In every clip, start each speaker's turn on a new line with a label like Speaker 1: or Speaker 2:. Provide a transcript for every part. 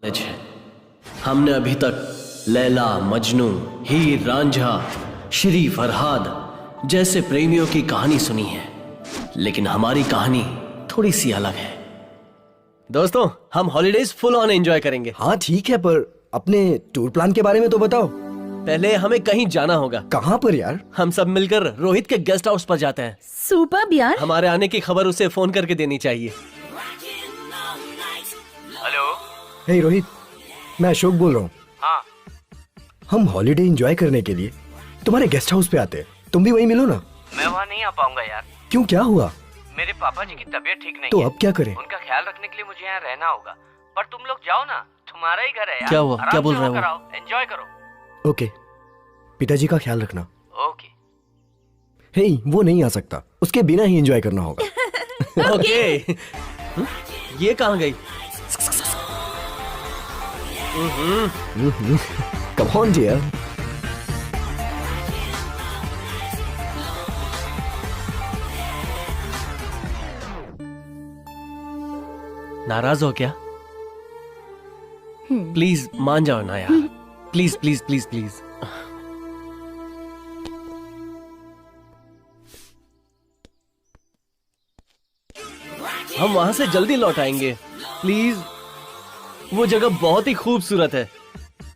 Speaker 1: है। हमने अभी तक लैला, मजनू, हीर रांझा, श्री फरहाद जैसे प्रेमियों की कहानी सुनी है, लेकिन हमारी कहानी थोड़ी सी अलग है। दोस्तों, हम हॉलीडेज फुल ऑन एंजॉय करेंगे।
Speaker 2: हाँ ठीक है, पर अपने टूर प्लान के बारे में तो बताओ।
Speaker 1: पहले हमें कहीं जाना होगा।
Speaker 2: कहाँ पर यार?
Speaker 1: हम सब मिलकर रोहित के गेस्ट हाउस पर जाते हैं।
Speaker 3: सुपर्ब यार।
Speaker 1: हमारे आने की खबर उसे फोन करके देनी चाहिए।
Speaker 4: हेलो।
Speaker 2: हे रोहित, मैं अशोक बोल रहा हूँ।
Speaker 4: हाँ।
Speaker 2: हम हॉलीडे एंजॉय करने के लिए तुम्हारे गेस्ट हाउस पे आते हैं, तुम भी वहीं मिलो ना।
Speaker 4: मैं वहाँ नहीं आ पाऊंगा यार।
Speaker 2: क्यों, क्या हुआ?
Speaker 4: मेरे पापा जी की तबीयत ठीक नहीं
Speaker 2: तो
Speaker 4: है।
Speaker 2: अब क्या करें?
Speaker 4: उनका ख्याल रखने के लिए मुझे यहाँ रहना होगा। पर तुम लोग जाओ ना, तुम्हारा ही घर है यार।
Speaker 1: क्या हुआ?
Speaker 4: आराम
Speaker 1: क्या बोल
Speaker 4: से
Speaker 1: रहे हो?
Speaker 4: होकर आओ, एंजॉय करो।
Speaker 2: ओके, पिताजी का ख्याल रखना।
Speaker 4: ओके।
Speaker 2: हे, वो नहीं आ सकता, उसके बिना ही एंजॉय करना होगा।
Speaker 1: ओके। ये कहाँ गई?
Speaker 2: Come on dear.
Speaker 1: नाराज हो क्या? प्लीज मान जाओ ना यार। Please please please please. हम वहां से जल्दी लौट आएंगे, प्लीज। वो जगह बहुत ही खूबसूरत है,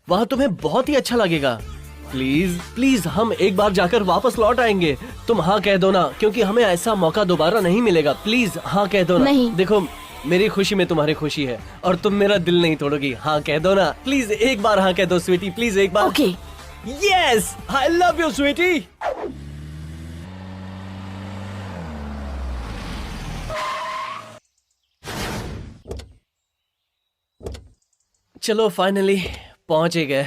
Speaker 1: वहां तुम्हें बहुत ही अच्छा लगेगा। प्लीज प्लीज, हम एक बार जाकर वापस लौट आएंगे। तुम हाँ कह दो ना, क्योंकि हमें ऐसा मौका दोबारा नहीं मिलेगा। प्लीज हाँ कह दो ना।
Speaker 3: नहीं।
Speaker 1: देखो, मेरी खुशी में तुम्हारी खुशी है और तुम मेरा दिल नहीं तोड़ोगी। हाँ कह दो ना, प्लीज एक बार हाँ कह दो स्वीटी, प्लीज एक बार।
Speaker 3: Okay.
Speaker 1: Yes, I love you sweety. चलो फाइनली पहुंच ही गए।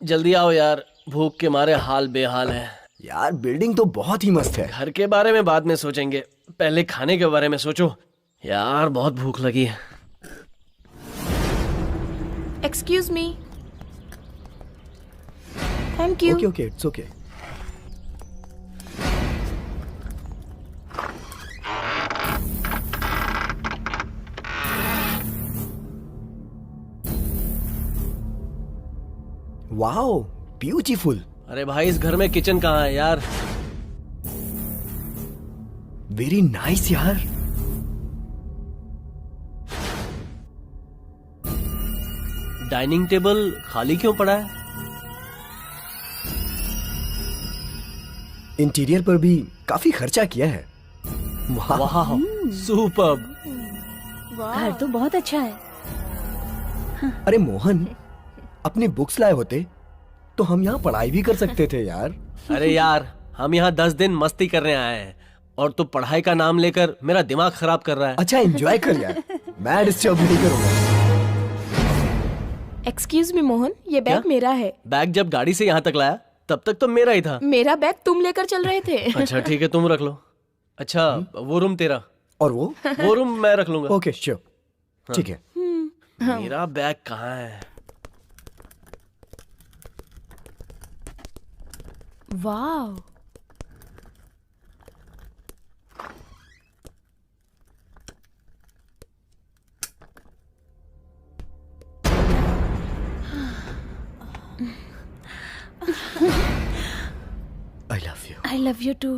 Speaker 1: जल्दी आओ यार, भूख के मारे हाल बेहाल है।
Speaker 2: यार बिल्डिंग तो बहुत ही मस्त है।
Speaker 1: घर के बारे में बाद में सोचेंगे, पहले खाने के बारे में सोचो। यार बहुत भूख लगी है।
Speaker 3: Excuse me. Thank you.
Speaker 2: Okay okay, it's okay. Wow, beautiful.
Speaker 1: अरे भाई, इस घर में किचन कहाँ है यार?
Speaker 2: वेरी नाइस यार।
Speaker 1: डाइनिंग टेबल खाली क्यों पड़ा है?
Speaker 2: इंटीरियर पर भी काफी खर्चा किया है। वाह।
Speaker 1: वाह, सुपर्ब।
Speaker 3: घर तो बहुत अच्छा है।
Speaker 2: अरे मोहन, अपनी बुक्स लाए होते तो हम यहाँ पढ़ाई भी कर सकते थे यार।
Speaker 1: अरे यार, हम यहाँ 10 दिन मस्ती करने आए हैं और तू पढ़ाई का नाम लेकर मेरा दिमाग खराब कर रहा है।
Speaker 2: अच्छा एंजॉय कर यार, मैं डिस्टर्ब नहीं करूंगा।
Speaker 3: एक्सक्यूज मी मोहन, ये बैग
Speaker 1: क्या?
Speaker 3: मेरा है।
Speaker 1: बैग जब गाड़ी से यहाँ तक लाया तब तक तो मेरा ही था।
Speaker 3: मेरा बैग तुम लेकर चल रहे थे।
Speaker 1: अच्छा ठीक है, तुम रख लो। अच्छा, वो रूम तेरा,
Speaker 2: और वो
Speaker 1: रूम मैं रख लूंगा।
Speaker 2: ओके श्योर, ठीक है।
Speaker 1: मेरा बैग कहाँ है?
Speaker 3: वाह।
Speaker 2: I love you.
Speaker 3: I love you too.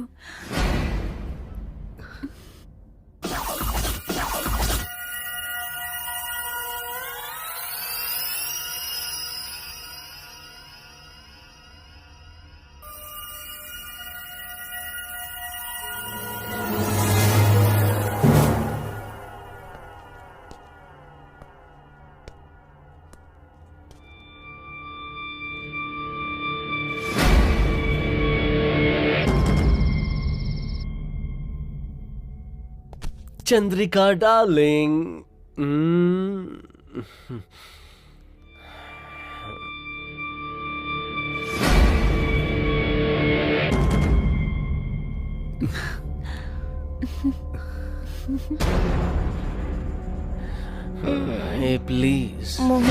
Speaker 1: Chandrika darling. Hey please
Speaker 3: Mohan,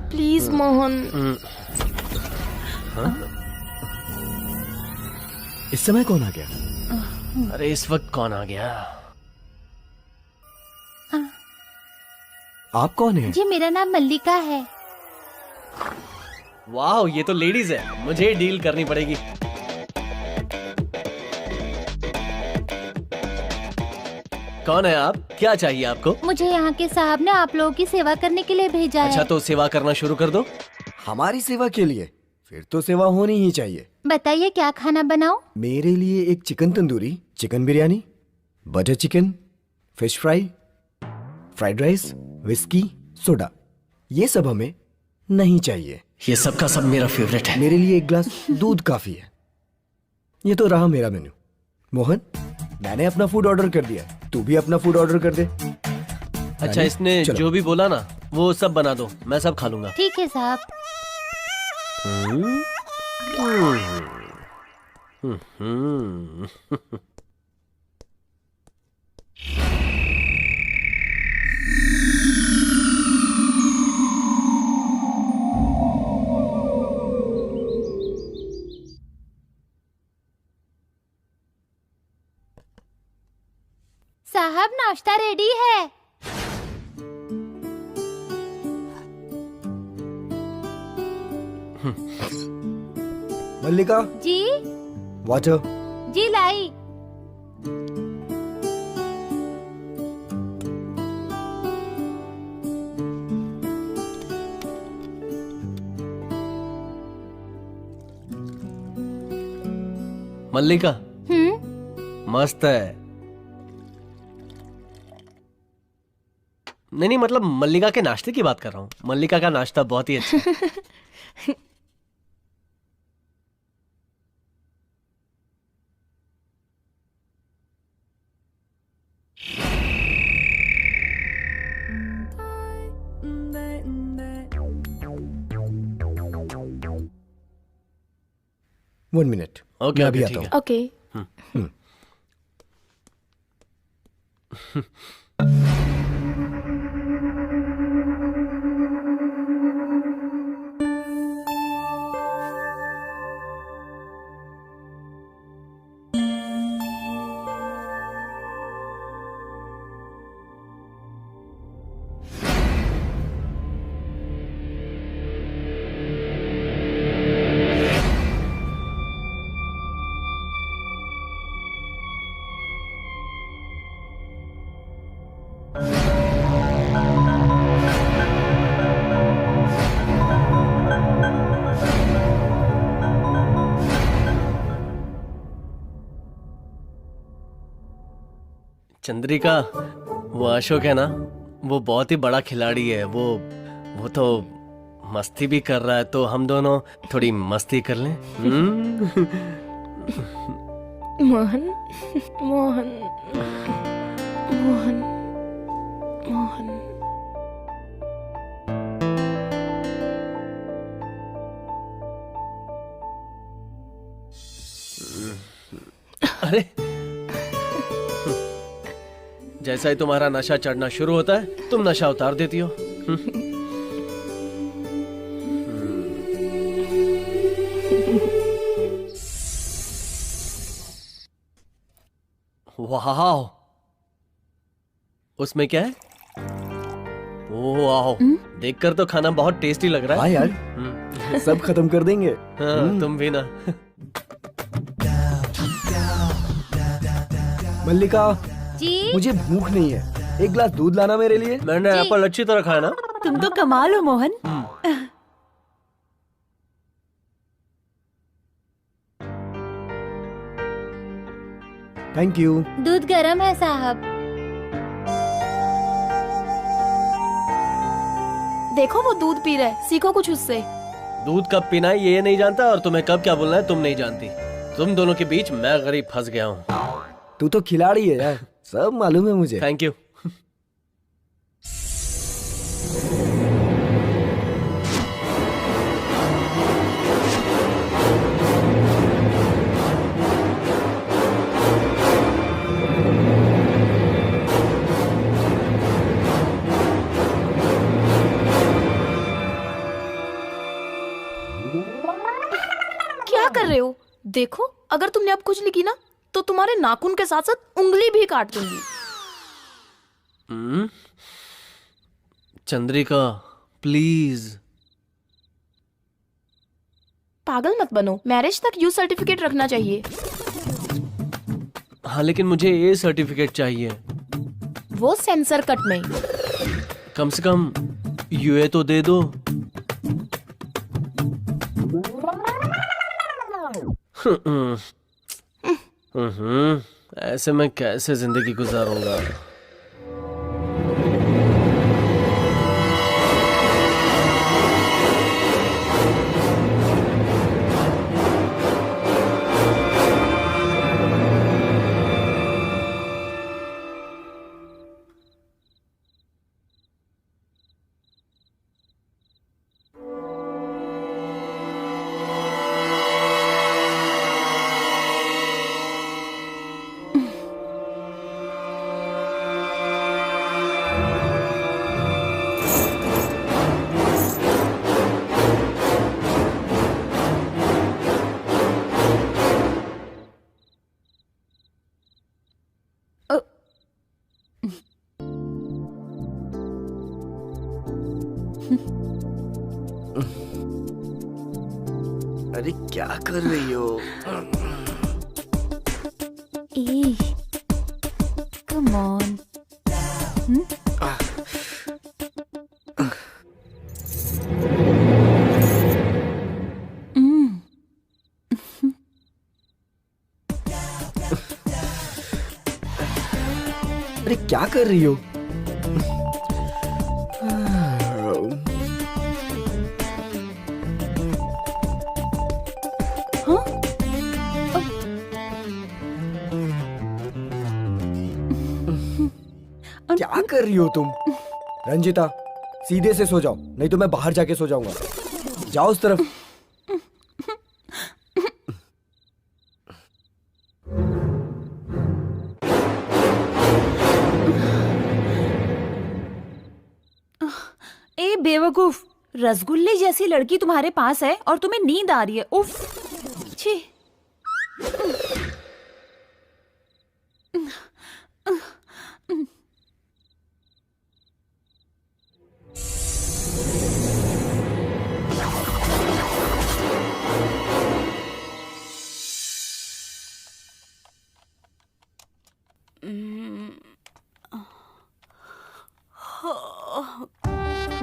Speaker 3: please Mohan.
Speaker 2: इस समय कौन आ गया?
Speaker 1: अरे इस वक्त कौन आ गया?
Speaker 2: आप कौन हैं?
Speaker 5: जी मेरा नाम मल्लिका है।
Speaker 1: वाह, ये तो लेडीज है, मुझे डील करनी पड़ेगी। कौन है आप? क्या चाहिए आपको?
Speaker 5: मुझे यहाँ के साहब ने आप लोगों की सेवा करने के लिए भेजा
Speaker 1: अच्छा
Speaker 5: है।
Speaker 1: तो सेवा करना शुरू कर दो।
Speaker 2: हमारी सेवा के लिए? फिर तो सेवा होनी ही चाहिए।
Speaker 5: बताइए क्या खाना बनाऊं?
Speaker 2: मेरे लिए एक chicken tandoori, chicken biryani, butter chicken, fish fry, fried rice, whisky, soda. ये सब हमें नहीं चाहिए।
Speaker 1: ये सब का सब मेरा फेवरेट है।
Speaker 2: मेरे लिए एक ग्लास दूध काफी है। ये तो रहा मेरा मेन्यू। मोहन, मैंने अपना फूड ऑर्डर कर दिया, तू भी अपना फूड ऑर्डर कर दे।
Speaker 1: अच्छा, इसने
Speaker 2: चलो।
Speaker 1: जो भी बोला ना वो सब बना दो, मैं सब खा लूंगा।
Speaker 5: ठीक है साहब। साहब नाश्ता रेडी है।
Speaker 2: मल्लिका,
Speaker 5: जी
Speaker 2: वाटर।
Speaker 5: जी लाई।
Speaker 1: मल्लिका,
Speaker 5: हम्म।
Speaker 1: मस्त है। नहीं मतलब मल्लिका के नाश्ते की बात कर रहा हूँ। मल्लिका का नाश्ता बहुत ही अच्छा है।
Speaker 2: वन मिनट,
Speaker 1: ओके,
Speaker 2: मैं अभी
Speaker 1: ओके,
Speaker 2: आता
Speaker 1: ठीक
Speaker 2: हूँ।
Speaker 3: ओके।
Speaker 1: चंद्रिका, वो अशोक है ना, वो बहुत ही बड़ा खिलाड़ी है। वो तो मस्ती भी कर रहा है, तो हम दोनों थोड़ी मस्ती कर लें।
Speaker 3: मोहन, मोहन, मोहन, मोहन।
Speaker 1: अरे, जैसा ही तुम्हारा नशा चढ़ना शुरू होता है, तुम नशा उतार देती हो। वाह, उसमें क्या है? ओह वाह, देखकर तो खाना बहुत टेस्टी लग रहा
Speaker 2: हाँ
Speaker 1: है।
Speaker 2: यार, सब खत्म कर देंगे।
Speaker 1: हाँ, तुम भी ना।
Speaker 2: मल्लिका,
Speaker 5: जी
Speaker 2: मुझे भूख नहीं है, एक ग्लास दूध लाना मेरे लिए।
Speaker 1: मैंने
Speaker 5: जी।
Speaker 1: एप्पल अच्छी तरह खाया ना।
Speaker 6: तुम तो कमाल हो मोहन।
Speaker 2: Thank you.
Speaker 5: दूध गर्म है साहब।
Speaker 3: देखो वो दूध पी रहा है, सीखो कुछ उससे।
Speaker 1: दूध कब पीना है ये नहीं जानता, और तुम्हें कब क्या बोलना है तुम नहीं जानती। तुम दोनों के बीच मैं गरीब फंस गया हूँ।
Speaker 2: तू तो खिलाड़ी है यार, सब मालूम है मुझे।
Speaker 1: Thank you.
Speaker 3: क्या कर रहे हो? देखो, अगर तुमने अब कुछ लिखी ना तो तुम्हारे नाखून के साथ साथ उंगली भी काट दूंगी।
Speaker 1: चंद्रिका प्लीज।
Speaker 3: पागल मत बनो, मैरिज तक यू सर्टिफिकेट रखना चाहिए।
Speaker 1: हाँ लेकिन मुझे ए सर्टिफिकेट चाहिए।
Speaker 3: वो सेंसर कट में।
Speaker 1: कम से कम यूए तो दे दो। ऐसे मैं कैसे जिंदगी गुजारूंगा।
Speaker 2: अरे क्या कर रही हो?
Speaker 6: ए, come on.
Speaker 2: अरे क्या कर रही हो? क्या कर रही हो तुम? रंजिता सीधे से सो जाओ, नहीं तो मैं बाहर जाके सो जाऊंगा। जाओ उस तरफ।
Speaker 6: ए बेवकूफ, रसगुल्ले जैसी लड़की तुम्हारे पास है और तुम्हें नींद आ रही है। उफ, छी।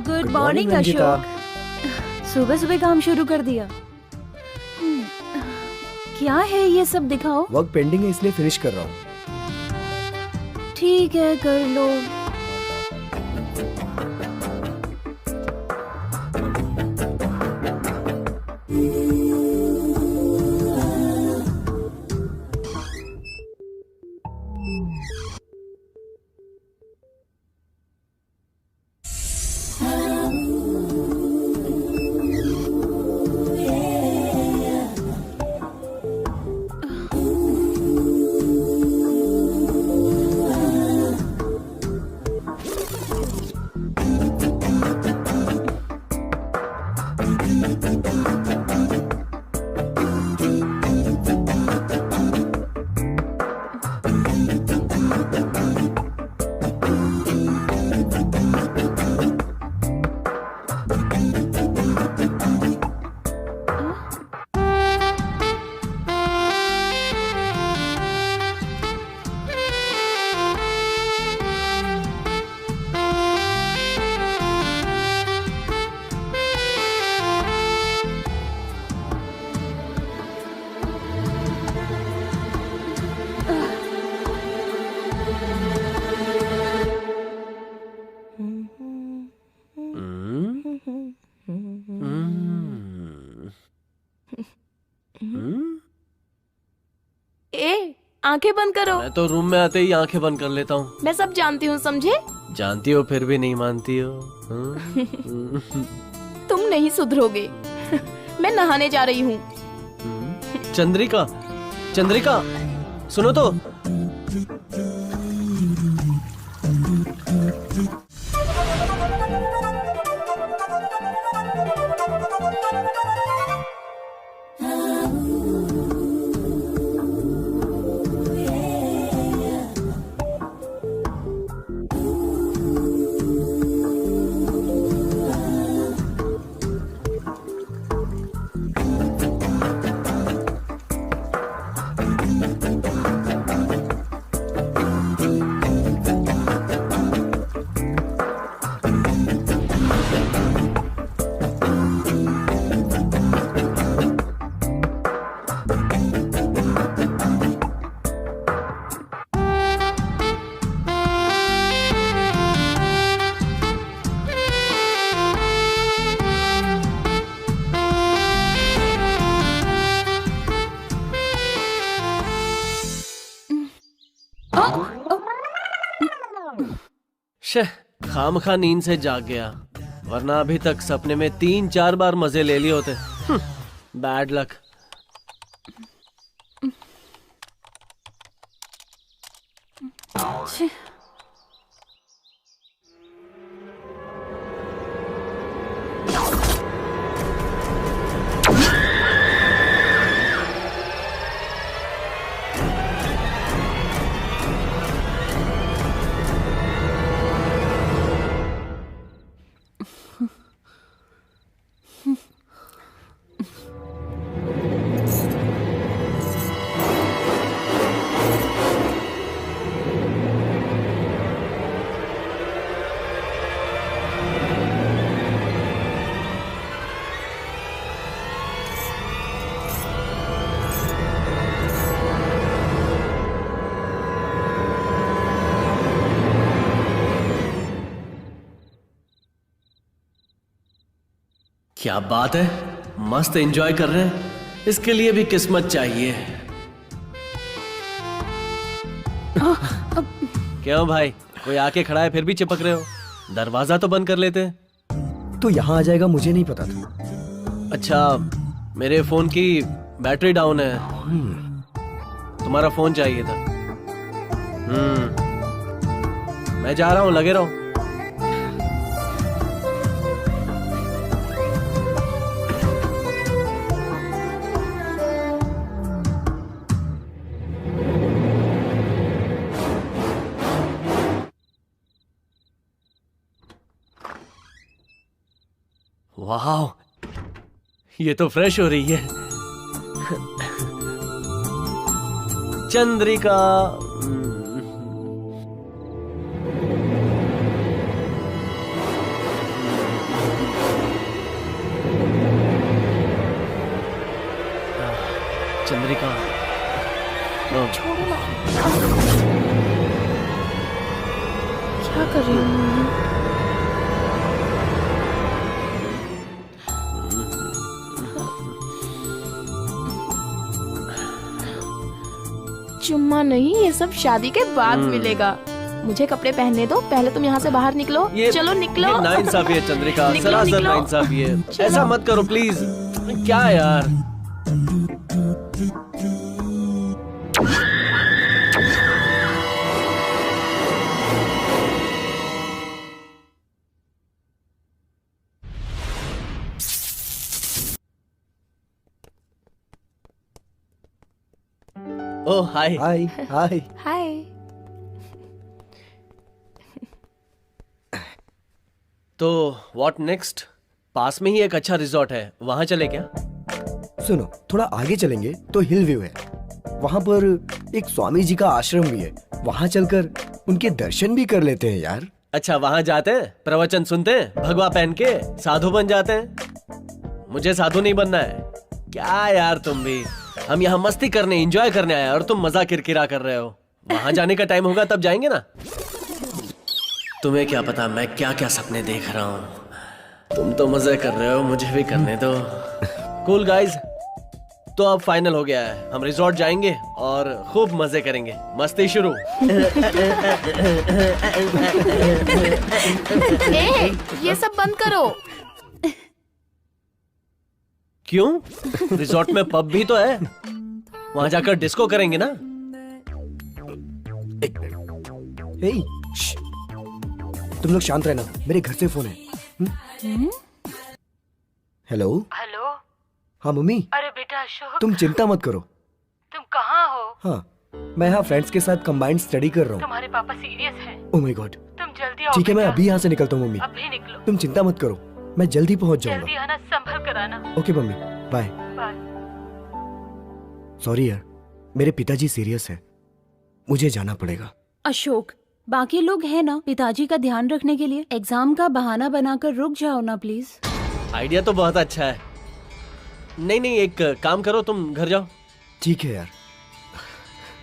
Speaker 6: Good morning
Speaker 2: Ranjita.
Speaker 6: अशोक। सुबह सुबह काम शुरू कर दिया। क्या है ये सब, दिखाओ।
Speaker 2: वर्क पेंडिंग है इसलिए फिनिश कर रहा हूँ।
Speaker 6: ठीक है, कर लो।
Speaker 3: ए, आंखें बंद करो।
Speaker 1: मैं तो रूम में आते ही आंखें बंद कर लेता हूँ।
Speaker 3: मैं सब जानती हूँ, समझे?
Speaker 1: जानती हो फिर भी नहीं मानती हो।
Speaker 3: तुम नहीं सुधरोगे। मैं नहाने जा रही हूँ।
Speaker 1: चंद्रिका, चंद्रिका सुनो तो। शे, खामखा नींद से जाग गया, वरना अभी तक सपने में 3-4 बार मजे ले लिए होते। Bad luck. क्या बात है, मस्त एंजॉय कर रहे हैं। इसके लिए भी किस्मत चाहिए। क्यों भाई, कोई आके खड़ा है फिर भी चिपक रहे हो? दरवाजा तो बंद कर लेते।
Speaker 2: तो यहाँ आ जाएगा मुझे नहीं पता था।
Speaker 1: अच्छा, मेरे फोन की बैटरी डाउन है। तुम्हारा फोन चाहिए था। मैं जा रहा हूँ, लगे रहो। वाह, ये तो फ्रेश हो रही है। चंद्रिका। चंद्रिका।
Speaker 3: छोड़ो ना। क्या कर रही हूँ? चुम्मा नहीं, ये सब शादी के बाद मिलेगा। मुझे कपड़े पहनने दो, पहले तुम यहाँ से बाहर निकलो। चलो निकलो।
Speaker 1: ये नाइंसाफी है चंद्रिका,
Speaker 3: निकलो,
Speaker 1: सरासर
Speaker 3: निकलो।
Speaker 1: नाइंसाफी है।
Speaker 3: चलो।
Speaker 1: ऐसा मत करो प्लीज। क्या यार। ओह हाय।
Speaker 2: हाय हाय।
Speaker 3: हाय।
Speaker 1: तो व्हाट नेक्स्ट? पास में ही एक अच्छा रिजॉर्ट है, वहां चले क्या?
Speaker 2: सुनो, थोड़ा आगे चलेंगे तो हिल व्यू है। वहां पर एक स्वामी जी का आश्रम भी है, वहां चलकर उनके दर्शन भी कर लेते हैं यार।
Speaker 1: अच्छा, वहां जाते हैं, प्रवचन सुनते हैं, भगवा पहन के साधु बन जाते हैं। मुझे साधु नहीं बनना है। क्या यार तुम भी, हम यहाँ मस्ती करने, एंजॉय करने आए और तुम मजा किरकिरा कर रहे हो। वहां जाने का टाइम होगा तब जाएंगे ना। तुम्हें क्या पता मैं क्या क्या सपने देख रहा हूँ। तुम तो मजे कर रहे हो, मुझे भी करने दो। कूल गाइज, तो अब फाइनल हो गया है, हम रिजॉर्ट जाएंगे और खूब मजे करेंगे। मस्ती शुरू।
Speaker 3: ए, ये सब बंद करो।
Speaker 1: क्यों? रिजॉर्ट में पब भी तो है, वहां जाकर डिस्को करेंगे ना।
Speaker 2: हे, श्श, तुम लोग शांत रहना, मेरे घर से फोन है। हेलो।
Speaker 7: हेलो।
Speaker 2: हाँ मम्मी,
Speaker 7: अरे बेटा अशोक,
Speaker 2: तुम चिंता मत करो।
Speaker 7: तुम कहाँ हो?
Speaker 2: हाँ, मैं यहाँ फ्रेंड्स के साथ कंबाइंड स्टडी कर रहा हूँ।
Speaker 7: तुम्हारे पापा सीरियस हैं।
Speaker 2: Oh my God.
Speaker 7: तुम जल्दी आओ।
Speaker 2: ठीक है, मैं
Speaker 7: बेटा।
Speaker 2: अभी यहाँ से निकलता हूँ मम्मी।
Speaker 7: अभी निकलो।
Speaker 2: तुम चिंता मत करो, मैं जल्दी पहुँच
Speaker 7: जल्दी
Speaker 2: जाऊंगा।
Speaker 7: आना, संभल कर आना।
Speaker 2: Okay mummy, bye.
Speaker 7: Bye.
Speaker 2: Sorry यार, मेरे पिताजी सीरियस है, मुझे जाना पड़ेगा।
Speaker 6: अशोक, बाकी लोग हैं ना पिताजी का ध्यान रखने के लिए। एग्जाम का बहाना बनाकर रुक जाओ ना प्लीज।
Speaker 1: आइडिया तो बहुत अच्छा है। नहीं नहीं, एक काम करो, तुम घर जाओ।
Speaker 2: ठीक है यार।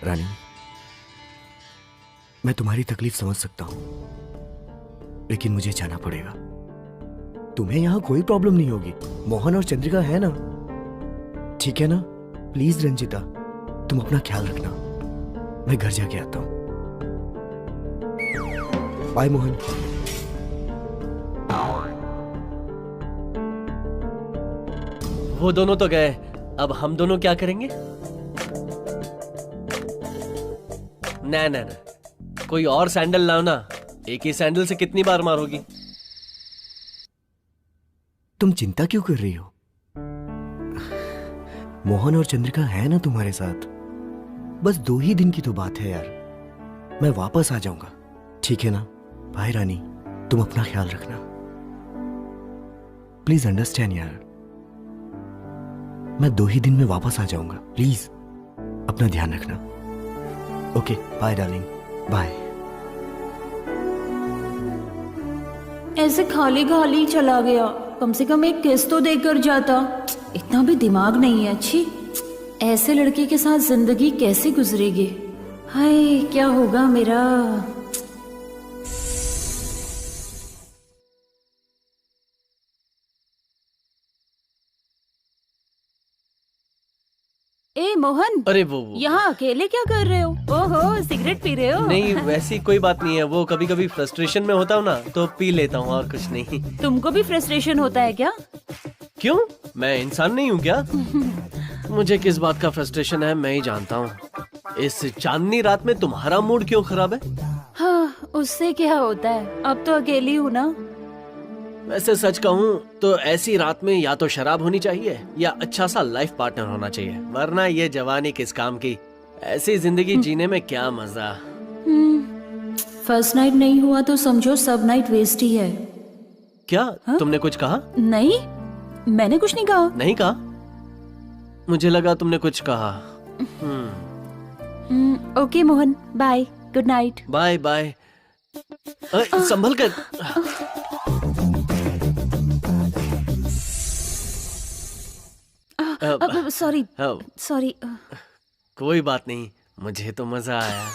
Speaker 2: रानी, मैं तुम्हारी तकलीफ समझ सकता हूँ, लेकिन मुझे जाना पड़ेगा। तुम्हें यहाँ कोई प्रॉब्लम नहीं होगी, मोहन और चंद्रिका है ना। ठीक है ना? प्लीज रंजिता, तुम अपना ख्याल रखना। मैं घर जाके आता हूँ। बाय मोहन।
Speaker 1: वो दोनों तो गए, अब हम दोनों क्या करेंगे? ना ना ना, कोई और सैंडल लाओ ना, एक ही सैंडल से कितनी बार मारोगी?
Speaker 2: तुम चिंता क्यों कर रही हो? मोहन और चंद्रिका है ना तुम्हारे साथ। बस 2 ही दिन की तो बात है यार, मैं वापस आ जाऊंगा, ठीक है ना? बाय रानी, तुम अपना ख्याल रखना, प्लीज अंडरस्टैंड यार। मैं 2 ही दिन में वापस आ जाऊंगा, प्लीज अपना ध्यान रखना। Okay bye darling, bye.
Speaker 6: ऐसे खाली खाली चला गया, कम से कम एक किस तो देकर जाता। इतना भी दिमाग नहीं है। अच्छी, ऐसे लड़के के साथ जिंदगी कैसे गुजरेगी? हाय, क्या होगा मेरा? ए मोहन,
Speaker 1: अरे वो
Speaker 6: यहाँ अकेले क्या कर रहे हो? ओहो, सिगरेट पी रहे हो?
Speaker 1: नहीं, वैसी कोई बात नहीं है। वो कभी कभी फ्रस्ट्रेशन में होता हूँ ना, तो पी लेता हूँ, और कुछ नहीं।
Speaker 6: तुमको भी फ्रस्ट्रेशन होता है क्या?
Speaker 1: क्यों, मैं इंसान नहीं हूँ क्या? मुझे किस बात का फ्रस्ट्रेशन है मैं ही जानता हूँ। इस चांदनी रात में तुम्हारा मूड क्यों खराब है?
Speaker 6: हाँ, उससे क्या होता है, अब तो अकेली हूँ ना।
Speaker 1: वैसे सच कहूँ तो ऐसी रात में या तो शराब होनी चाहिए या अच्छा सा लाइफ पार्टनर होना चाहिए, वरना ये जवानी किस काम की। ऐसी जिंदगी जीने में क्या मजा।
Speaker 6: फर्स्ट नाइट नहीं हुआ तो समझो सब नाइट वेस्ट ही है।
Speaker 1: क्या तुमने कुछ कहा?
Speaker 6: नहीं, मैंने कुछ नहीं कहा।
Speaker 1: नहीं कहा? मुझे लगा तुमने कुछ कहा।
Speaker 6: Okay Mohan, bye, good night.
Speaker 1: Bye bye. संभल कर।
Speaker 6: Sorry sorry.
Speaker 1: कोई बात नहीं, मुझे तो मजा आया।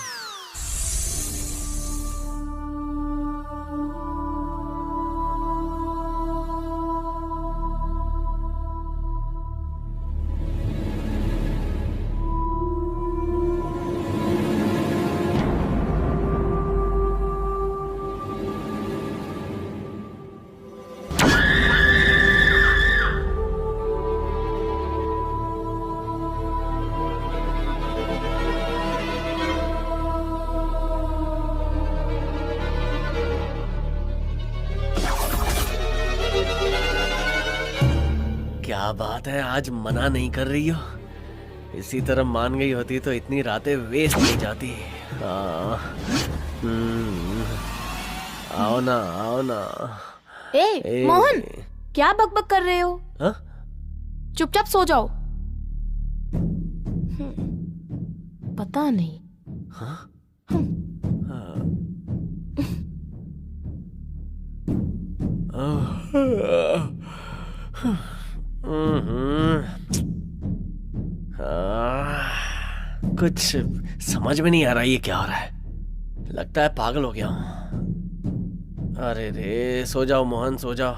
Speaker 1: क्या बात है, आज मना नहीं कर रही हो? इसी तरह मान गई होती तो इतनी रातें वेस्ट नहीं जाती। आओ ना, आओ ना।
Speaker 3: ए मोहन, क्या बकबक कर रहे हो?
Speaker 1: हाँ?
Speaker 3: चुपचाप सो जाओ। पता नहीं।
Speaker 1: कुछ समझ में नहीं आ रहा ये क्या हो रहा है। लगता है पागल हो गया हूं। अरे रे, सो जाओ मोहन, सो जाओ।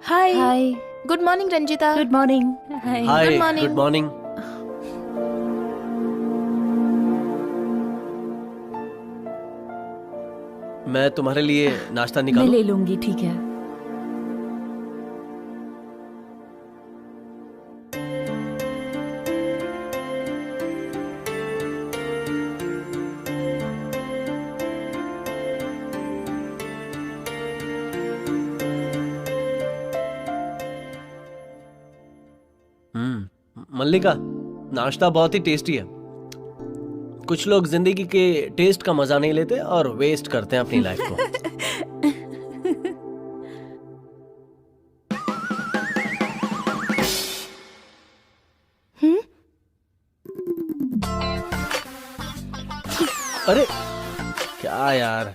Speaker 3: Hi.
Speaker 6: Hi,
Speaker 3: good morning Ranjita.
Speaker 6: Good morning. Hi.
Speaker 1: Hi,
Speaker 3: Good morning.
Speaker 1: Good morning. मैं तुम्हारे लिए नाश्ता
Speaker 6: मैं
Speaker 1: निकालूं?
Speaker 6: ले लूंगी, ठीक है।
Speaker 1: मल्लिका, नाश्ता बहुत ही टेस्टी है। कुछ लोग जिंदगी के टेस्ट का मजा नहीं लेते और वेस्ट करते हैं अपनी लाइफ को। अरे क्या यार,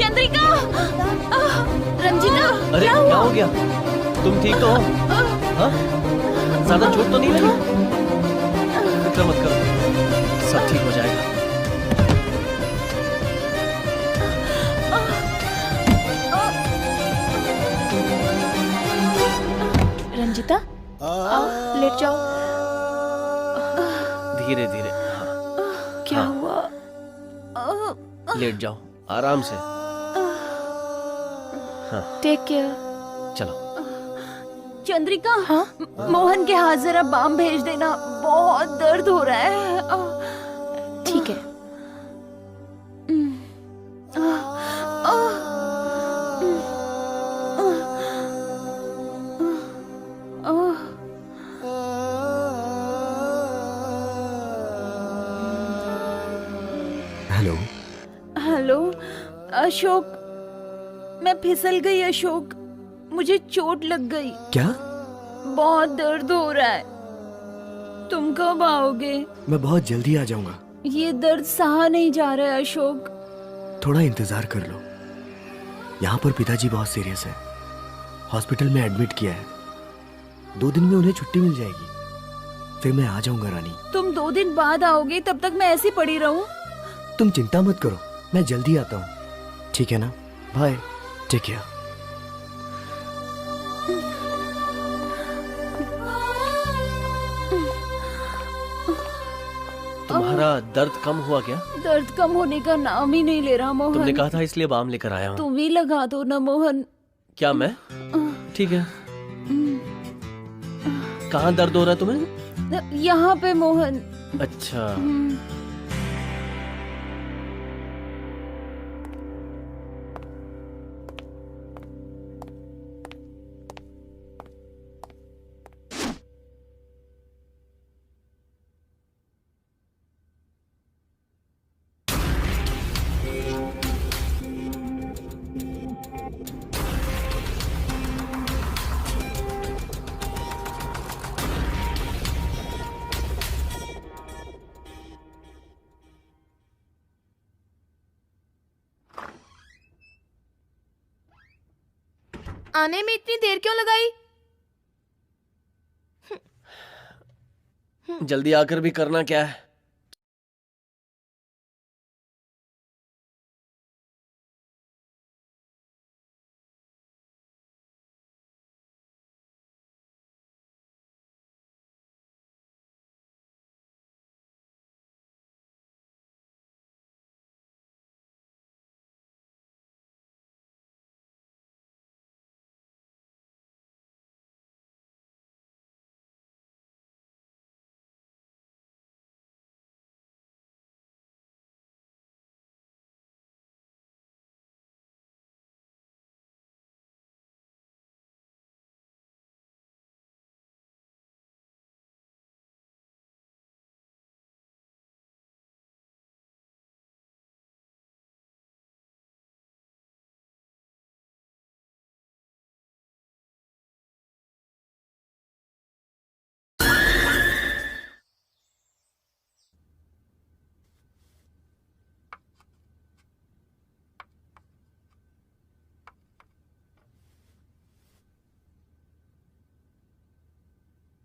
Speaker 6: चंद्रिका, रंजिता,
Speaker 1: अरे क्या हो गया? तुम ठीक तो हो? हाँ? ज्यादा चोट तो नहीं लगी? फिक्र मत करो, सब ठीक हो जाएगा।
Speaker 3: रंजिता, आओ लेट जाओ।
Speaker 1: धीरे धीरे। हाँ,
Speaker 3: क्या
Speaker 1: हाँ।
Speaker 3: हुआ?
Speaker 1: लेट जाओ आराम से।
Speaker 3: Take care.
Speaker 1: चलो।
Speaker 6: चंद्रिका,
Speaker 3: हाँ?
Speaker 6: मोहन के हाथ जरा बाम भेज देना, बहुत दर्द हो रहा है।
Speaker 3: ठीक है।
Speaker 2: हेलो।
Speaker 6: हेलो अशोक, मैं फिसल गई अशोक, मुझे चोट लग गई,
Speaker 2: क्या?
Speaker 6: बहुत दर्द हो रहा है। तुम कब आओगे?
Speaker 2: मैं बहुत जल्दी आ जाऊंगा।
Speaker 6: ये दर्द सहा नहीं जा रहा है अशोक।
Speaker 2: थोड़ा इंतजार कर लो। यहाँ पर पिताजी बहुत सीरियस है, हॉस्पिटल में एडमिट किया है। 2 दिन में उन्हें छुट्टी मिल जाएगी, फिर मैं आ जाऊंगा रानी।
Speaker 6: तुम 2 दिन बाद आओगे, तब तक मैं ऐसी पड़ी रहूं?
Speaker 2: तुम चिंता मत करो, मैं जल्दी आता हूँ, ठीक है ना? Bye, take care.
Speaker 1: तुम्हारा दर्द कम हुआ क्या?
Speaker 6: दर्द कम होने का नाम ही नहीं ले रहा मोहन।
Speaker 1: तुमने कहा था इसलिए बाम लेकर आया हूँ।
Speaker 6: तुम ही लगा दो ना मोहन।
Speaker 1: क्या मैं? ठीक है। कहाँ दर्द हो रहा है तुम्हें?
Speaker 6: यहाँ पे मोहन।
Speaker 1: अच्छा।
Speaker 3: आने में इतनी देर क्यों लगाई?
Speaker 1: जल्दी आकर भी करना क्या है?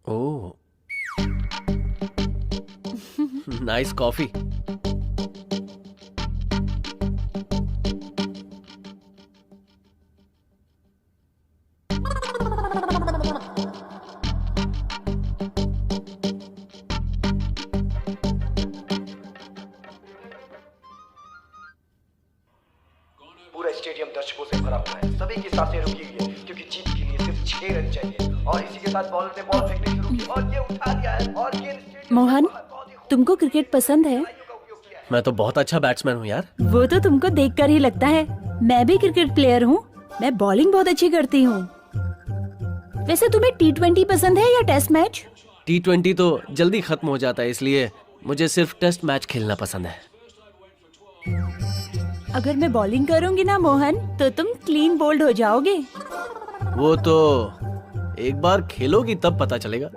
Speaker 1: ओह, नाइस कॉफी।
Speaker 2: होना है। सभी की सांसें रुकी हुई है क्योंकि जीत के लिए सिर्फ 6 रन चाहिए और इसी के साथ बॉलर ने बॉल फेंकनी शुरू की और ये उठा दिया है और गेंद
Speaker 6: मोहन, तुमको क्रिकेट पसंद है?
Speaker 1: मैं तो बहुत अच्छा बैट्समैन हूँ यार।
Speaker 6: वो तो तुमको देखकर ही लगता है। मैं भी क्रिकेट प्लेयर हूँ। मैं बॉलिंग बहुत अच्छी करती हूँ। वैसे तुम्हें T20 पसंद है या टेस्ट मैच?
Speaker 1: T20 तो जल्दी खत्म हो जाता है, इसलिए मुझे सिर्फ टेस्ट मैच खेलना पसंद है।
Speaker 6: अगर मैं बॉलिंग करूंगी ना मोहन, तो तुम क्लीन बोल्ड हो जाओगे।
Speaker 1: वो तो एक बार खेलोगी तब पता चलेगा।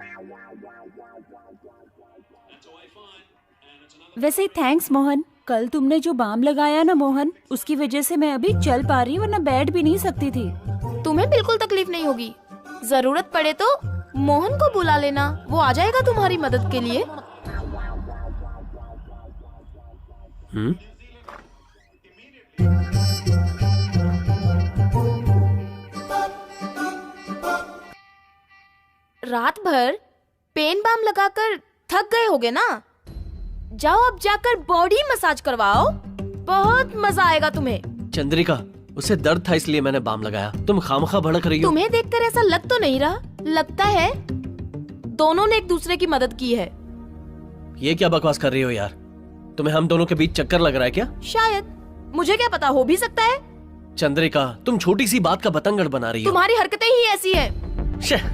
Speaker 6: वैसे थैंक्स मोहन। कल तुमने जो बाम लगाया ना मोहन, उसकी वजह से मैं अभी चल पा रही हूँ, वरना बैठ भी नहीं सकती थी।
Speaker 3: तुम्हें बिल्कुल तकलीफ नहीं होगी। जरूरत पड़े तो मोहन को बुला लेना, वो आ जाएगा तुम्हारी मदद के लिए। रात भर पेन बाम लगाकर थक गए होगे ना? जाओ अब जाकर बॉडी मसाज करवाओ, बहुत मजा आएगा तुम्हें।
Speaker 1: चंद्रिका, उसे दर्द था इसलिए मैंने बाम लगाया। तुम खामखा भड़क रही हो।
Speaker 3: तुम्हें देखकर ऐसा लग तो नहीं रहा? लगता है दोनों ने एक दूसरे की मदद की है।
Speaker 1: ये क्या बकवास कर रही हो यार? तुम्हें हम दोनों के बीच चक्कर लग रहा है क्या?
Speaker 3: शायद, मुझे क्या पता, हो भी सकता है।
Speaker 1: चंद्रिका, तुम छोटी सी बात का बतंगड़ बना रही हो।
Speaker 3: तुम्हारी हरकतें ही ऐसी हैं।
Speaker 1: शह।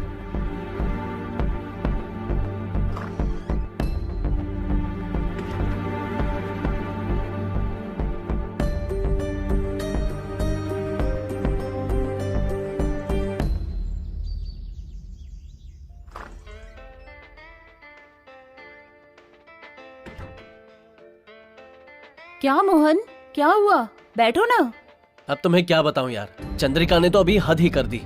Speaker 6: क्या मोहन, क्या हुआ? बैठो ना।
Speaker 1: अब तुम्हें क्या बताऊं यार, चंद्रिका ने तो अभी हद ही कर दी।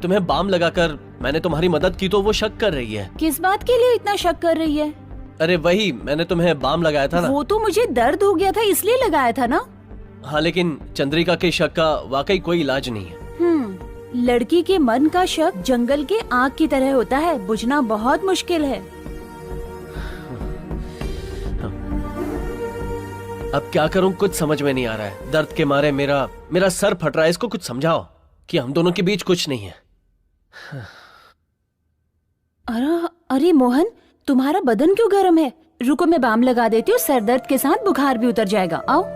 Speaker 1: तुम्हें बाम लगाकर मैंने तुम्हारी मदद की तो वो शक कर रही है।
Speaker 6: किस बात के लिए इतना शक कर रही है?
Speaker 1: अरे वही, मैंने तुम्हें बाम लगाया था ना।
Speaker 6: वो तो मुझे दर्द हो गया था इसलिए लगाया था ना।
Speaker 1: हाँ, लेकिन चंद्रिका के शक का वाकई कोई इलाज नहीं है।
Speaker 6: लड़की के मन का शक जंगल के आग की तरह होता है, बुझना बहुत मुश्किल है।
Speaker 1: अब क्या करूं, कुछ समझ में नहीं आ रहा है। दर्द के मारे मेरा सर फट रहा है। इसको कुछ समझाओ कि हम दोनों के बीच कुछ नहीं है।
Speaker 6: अरे मोहन, तुम्हारा बदन क्यों गर्म है? रुको, मैं बाम लगा देती हूँ। सर दर्द के साथ बुखार भी उतर जाएगा। आओ।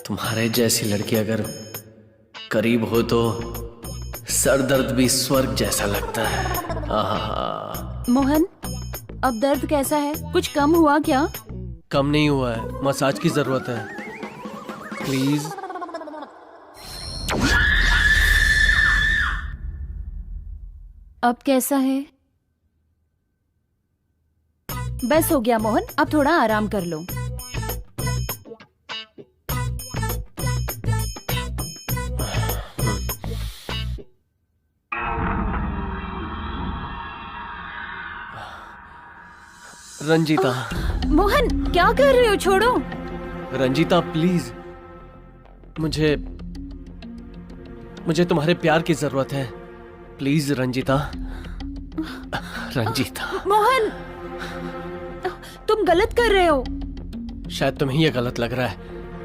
Speaker 1: तुम्हारे जैसी लड़की अगर करीब हो तो सर दर्द भी स्वर्ग जैसा लगता है। आहा।
Speaker 6: मोहन, अब दर्द कैसा है? कुछ कम हुआ क्या?
Speaker 1: कम नहीं हुआ है, मसाज की जरूरत है। प्लीज।
Speaker 6: अब कैसा है? बस हो गया मोहन, अब थोड़ा आराम कर लो।
Speaker 1: रंजीता।
Speaker 6: मोहन, क्या कर रहे हो? छोड़ो।
Speaker 1: रंजीता प्लीज, मुझे तुम्हारे प्यार की जरूरत है। प्लीज रंजीता। रंजीता।
Speaker 6: मोहन, तुम गलत कर रहे हो।
Speaker 1: शायद तुम्हें ये गलत लग रहा है,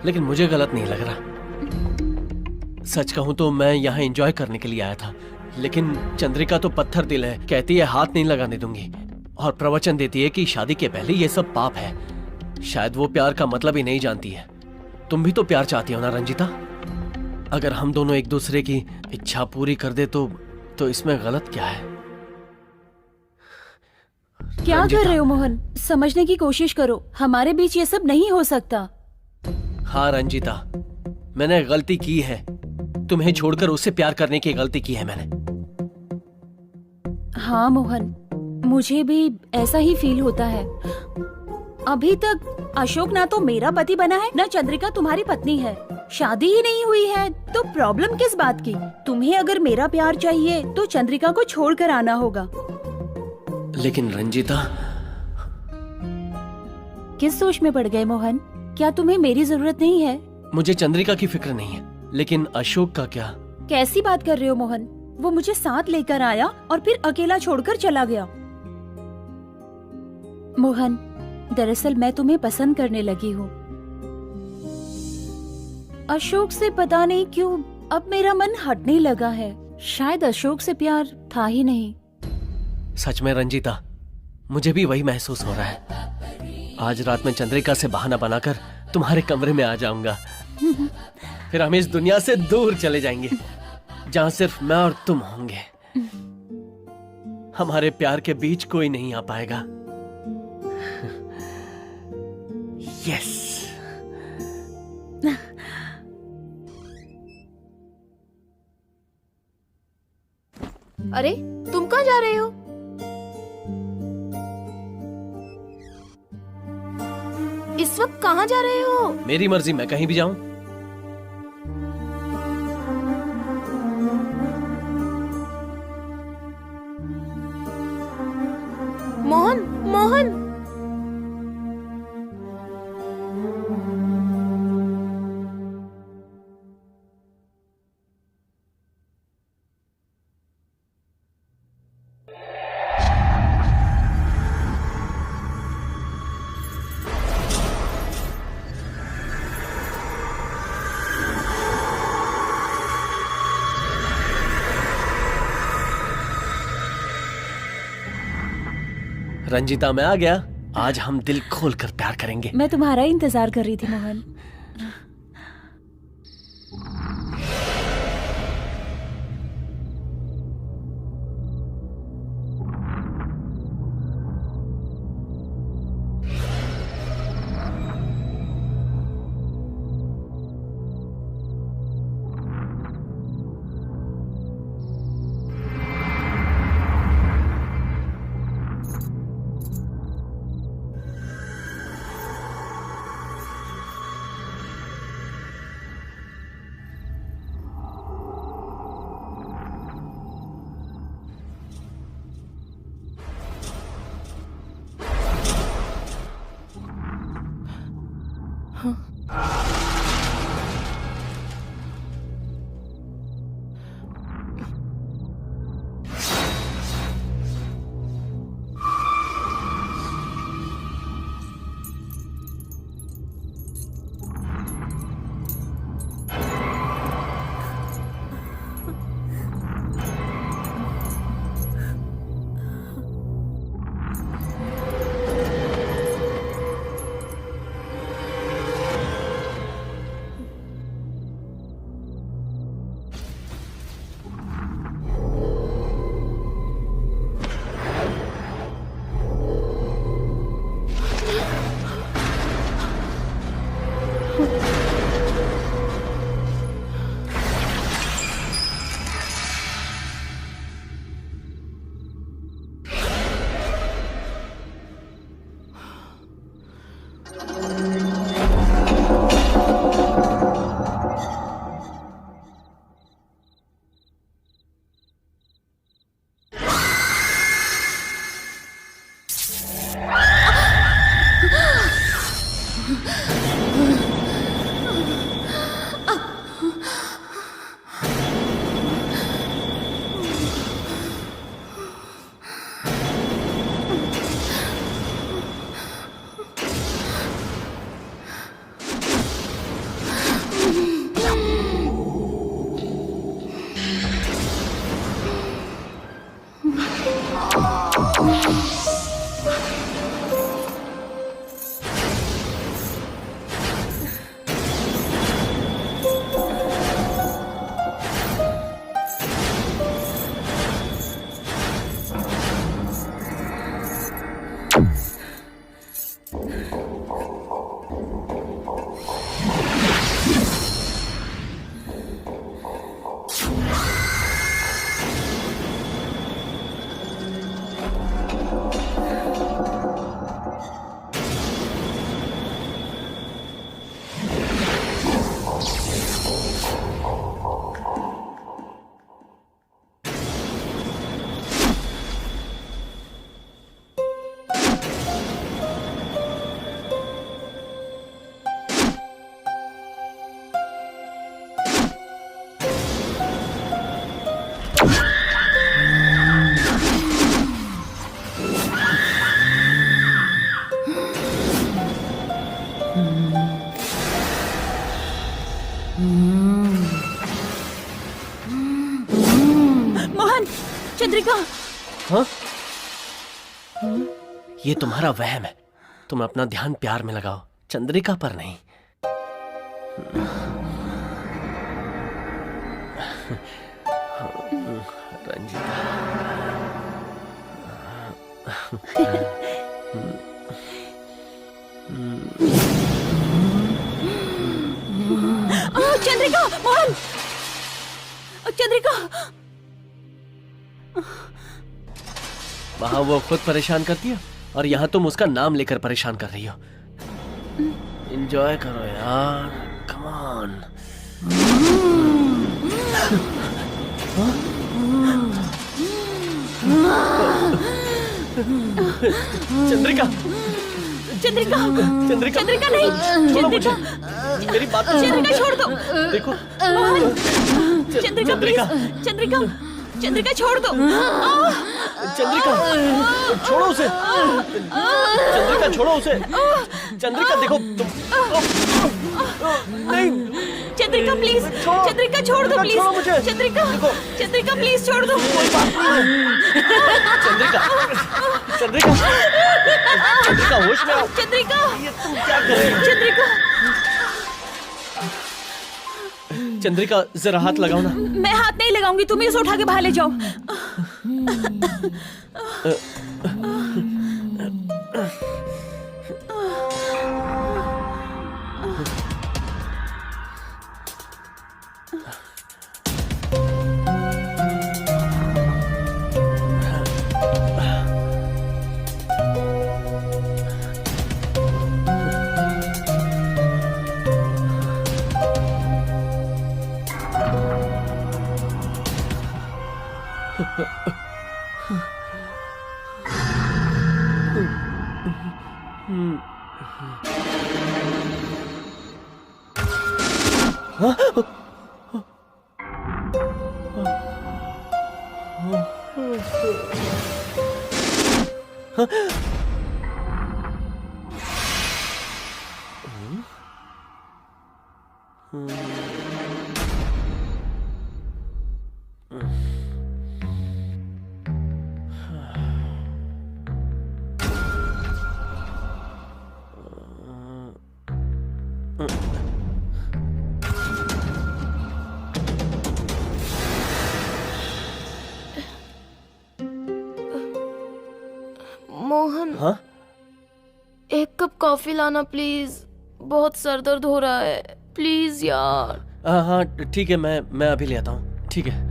Speaker 1: लेकिन मुझे गलत नहीं लग रहा। सच कहूं तो मैं यहाँ एंजॉय करने के लिए आया था, लेकिन चंद्रिका तो पत्थर दिल है। कहती है हाथ नहीं लगाने दूंगी और प्रवचन देती है कि शादी के पहले ये सब पाप है। शायद वो प्यार का मतलब ही नहीं जानती है। तुम भी तो प्यार चाहती हो ना रंजीता? अगर हम दोनों एक दूसरे की इच्छा पूरी कर दे तो इसमें गलत क्या है?
Speaker 6: क्या कर रहे हो मोहन? समझने की कोशिश करो, हमारे बीच ये सब नहीं हो सकता।
Speaker 1: हाँ रंजीता, मैंने गलती की है। तुम्हें छोड़कर उससे प्यार करने की गलती की है मैंने।
Speaker 6: हाँ मोहन, मुझे भी ऐसा ही फील होता है। अभी तक अशोक ना तो मेरा पति बना है ना चंद्रिका तुम्हारी पत्नी है। शादी ही नहीं हुई है तो प्रॉब्लम किस बात की? तुम्हें अगर मेरा प्यार चाहिए तो चंद्रिका को छोड़कर आना होगा।
Speaker 1: लेकिन रंजीता,
Speaker 6: किस सोच में पड़ गए मोहन? क्या तुम्हें मेरी जरूरत नहीं है?
Speaker 1: मुझे चंद्रिका की फिक्र नहीं है, लेकिन अशोक का क्या?
Speaker 6: कैसी बात कर रहे हो मोहन? वो मुझे साथ लेकर आया और फिर अकेला छोड़कर चला गया। मोहन, दरअसल मैं तुम्हें पसंद करने लगी हूँ। अशोक से पता नहीं क्यों अब मेरा मन हटने लगा है। शायद अशोक से प्यार था ही नहीं।
Speaker 1: सच में रंजीता, मुझे भी वही महसूस हो रहा है। आज रात में चंद्रिका से बहाना बनाकर तुम्हारे कमरे में आ जाऊंगा। फिर हम इस दुनिया से दूर चले जाएंगे, जहां सिर्फ मैं और तुम होंगे। हमारे प्यार के बीच कोई नहीं आ पाएगा। यस।
Speaker 3: अरे तुम कहाँ जा रहे हो? इस वक्त कहाँ जा रहे हो?
Speaker 1: मेरी मर्जी, मैं कहीं भी जाऊं।
Speaker 3: मोहन, मोहन,
Speaker 1: रंजीता, मैं आ गया। आज हम दिल खोल कर प्यार करेंगे।
Speaker 6: मैं तुम्हारा ही इंतजार कर रही थी मोहन। मोहन, चंद्रिका,
Speaker 1: हाँ? ये तुम्हारा वहम है। तुम अपना ध्यान प्यार में लगाओ, चंद्रिका पर नहीं। रंजिता,
Speaker 6: चंद्रिका, मोहन, चंद्रिका।
Speaker 1: वहां वो खुद परेशान करती है और यहाँ तुम उसका नाम लेकर परेशान कर रही हो। एंजॉय करो यार, कम ऑन। चंद्रिका,
Speaker 6: चंद्रिका,
Speaker 1: चंद्रिका,
Speaker 6: चंद्रिका नहीं,
Speaker 1: छोड़ो मुझे,
Speaker 6: चंद्रिका,
Speaker 1: मेरी बात
Speaker 6: चंद्रिका छोड़ दो।
Speaker 1: देखो,
Speaker 6: मोहन, चंद्रिका,
Speaker 1: चंद्रिका,
Speaker 6: प्लीज, चंद्रिका, चंद्रिका छोड़ दो।
Speaker 1: चंद्रिका, छोड़ो उसे। चंद्रिका, छोड़ो उसे। चंद्रिका, देखो तुम। नहीं,
Speaker 6: चंद्रिका प्लीज, चंद्रिका छोड़ दो प्लीज।
Speaker 1: छोड़ो मुझे।
Speaker 6: चंद्रिका, चंद्रिका प्लीज छोड़ दो।
Speaker 1: चंद्रिका, चंद्रिका, चंद्रिका, होश में आओ।
Speaker 6: चंद्रिका,
Speaker 1: ये तुम क्या कर रही हो?
Speaker 6: चंद्रिका,
Speaker 1: चंद्रिका, जरा हाथ लगाओ ना।
Speaker 6: मैं हाथ नहीं लगाऊंगी, तुम इसे उठा के बाहर ले जाओ।
Speaker 3: मोहन,
Speaker 1: हाँ?
Speaker 3: एक कप कॉफी लाना प्लीज, बहुत सर दर्द हो रहा है, प्लीज यार।
Speaker 1: हाँ हाँ, ठीक है, मैं अभी ले आता हूँ। ठीक है।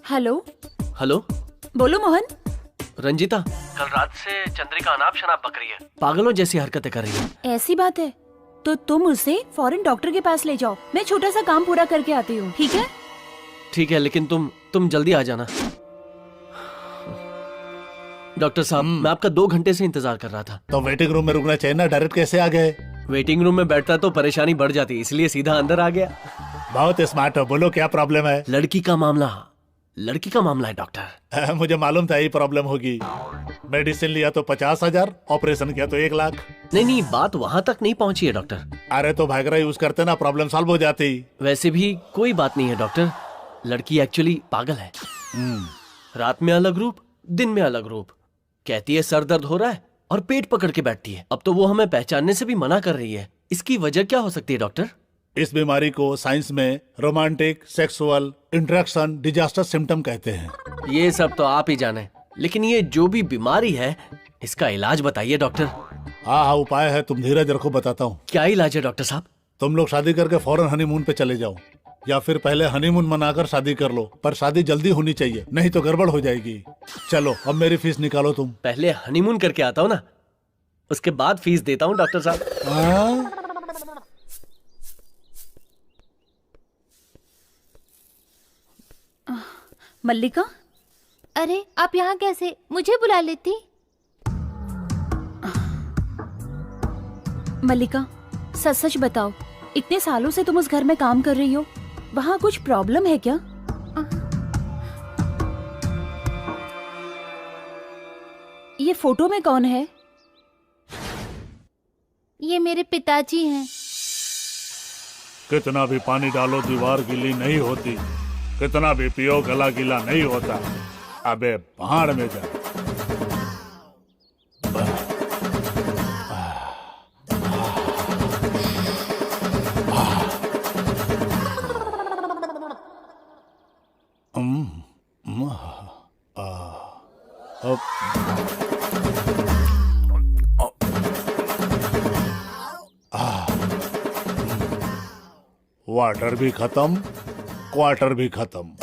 Speaker 6: हेलो,
Speaker 1: हेलो,
Speaker 6: बोलो मोहन।
Speaker 1: रंजिता, कल रात से चंद्रिका अनाप शनाप बक रही है, पागलों जैसी हरकतें कर रही है।
Speaker 6: ऐसी बात है तो तुम उसे फौरन डॉक्टर के पास ले जाओ, मैं छोटा सा काम पूरा करके आती हूँ, ठीक है?
Speaker 1: ठीक है, लेकिन तुम जल्दी आ जाना। डॉक्टर साहब, मैं आपका 2 घंटे से इंतजार कर रहा था।
Speaker 8: तो वेटिंग रूम में रुकना चाहिए ना, डायरेक्ट कैसे आ गए?
Speaker 1: वेटिंग रूम में बैठता तो परेशानी बढ़ जाती, इसलिए सीधा अंदर आ गया।
Speaker 8: बहुत स्मार्ट हो, बोलो क्या प्रॉब्लम है?
Speaker 1: लड़की का मामला है डॉक्टर।
Speaker 8: मुझे मालूम था ये प्रॉब्लम होगी। मेडिसिन लिया तो 50,000, ऑपरेशन किया तो 1 लाख।
Speaker 1: नहीं, बात वहां तक नहीं पहुंची है डॉक्टर।
Speaker 8: अरे तो भागरा यूज करते ना, प्रॉब्लम सॉल्व हो जाती।
Speaker 1: वैसे भी कोई बात नहीं है डॉक्टर, लड़की एक्चुअली पागल है। रात में अलग रूप, दिन में अलग रूप। कहती है सर दर्द हो रहा है और पेट पकड़ के बैठती है। अब तो वो हमें पहचानने से भी मना कर रही है। इसकी वजह क्या हो सकती है डॉक्टर?
Speaker 8: इस बीमारी को साइंस में romantic sexual interaction disaster symptom कहते हैं।
Speaker 1: ये सब तो आप ही जाने, लेकिन ये जो भी बीमारी है इसका इलाज बताइए डॉक्टर।
Speaker 8: हाँ हाँ, उपाय है, तुम धीरज रखो, बताता हूँ।
Speaker 1: क्या इलाज है डॉक्टर साहब?
Speaker 8: तुम लोग शादी करके फौरन हनीमून पे चले जाओ, या फिर पहले हनीमून मनाकर शादी कर लो, पर शादी जल्दी होनी चाहिए, नहीं तो गड़बड़ हो जाएगी। चलो अब मेरी फीस निकालो तुम।
Speaker 1: पहले हनीमून करके आता हूँ ना, उसके बाद फीस देता हूँ डॉक्टर साहब।
Speaker 8: हाँ?
Speaker 6: मल्लिका,
Speaker 5: अरे आप यहाँ कैसे? मुझे बुला लेती।
Speaker 6: मल्लिका, सच सच बताओ, इतने सालों से तुम उस घर में काम कर रही हो, वहाँ कुछ प्रॉब्लम है क्या? ये फोटो में कौन है?
Speaker 5: ये मेरे पिताजी हैं।
Speaker 8: कितना भी पानी डालो दीवार गीली नहीं होती, कितना भी पियो गला गीला नहीं होता। अबे भाड़ में जा। वाटर भी खत्म, क्वार्टर भी खत्म।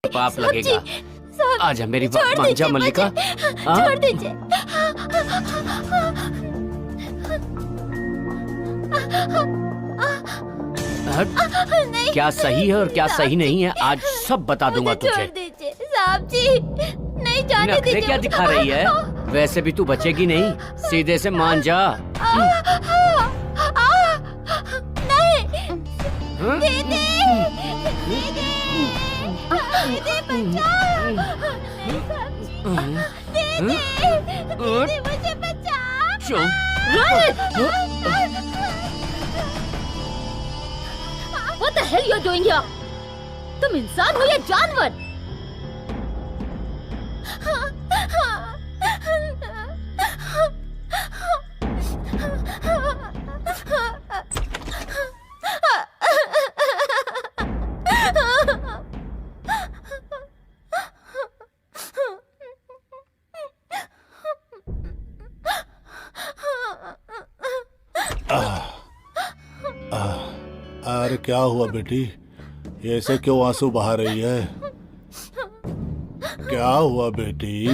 Speaker 4: पाप लगेगा।
Speaker 6: साहब,
Speaker 4: आजा मेरी
Speaker 6: छोड़
Speaker 4: बात मान जा
Speaker 6: दीजिए
Speaker 4: मल्लिका।
Speaker 6: मुझे,
Speaker 4: हाँ?
Speaker 6: छोड़ दीजिए।
Speaker 4: हट। क्या सही है और क्या सही नहीं है आज सब बता दूंगा
Speaker 6: मुझे छोड़
Speaker 4: तुझे।
Speaker 6: दीजिए साहब जी, नहीं जाने
Speaker 4: नखरे
Speaker 6: दीजिए
Speaker 4: क्या
Speaker 6: मुझे।
Speaker 4: दिखा रही है? वैसे भी तू बचेगी नहीं, सीधे से मान जा।
Speaker 6: नहीं
Speaker 4: हाँ?
Speaker 6: दीदी, दीदी, दीदी बचाओ, दीदी, दीदी मुझे बचाओ।
Speaker 4: चुप।
Speaker 6: What the hell you're doing here? तुम इंसान हो या जानवर?
Speaker 8: अरे क्या हुआ बेटी, ऐसे क्यों आंसू बहा रही है? क्या हुआ बेटी,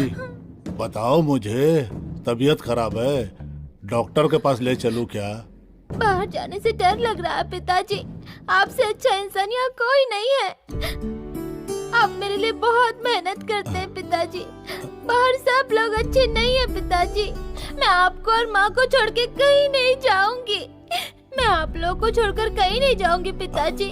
Speaker 8: बताओ मुझे। तबीयत खराब है, डॉक्टर के पास ले चलूं क्या?
Speaker 6: बाहर जाने से डर लग रहा है पिताजी। आपसे अच्छा इंसान यहाँ कोई नहीं है। आप मेरे लिए बहुत मेहनत करते हैं पिताजी। बाहर सब लोग अच्छे नहीं है पिताजी। मैं आपको और माँ को छोड़ के कहीं नहीं जाऊंगी। मैं आप लोगों को छोड़कर कहीं नहीं जाऊंगी पिताजी।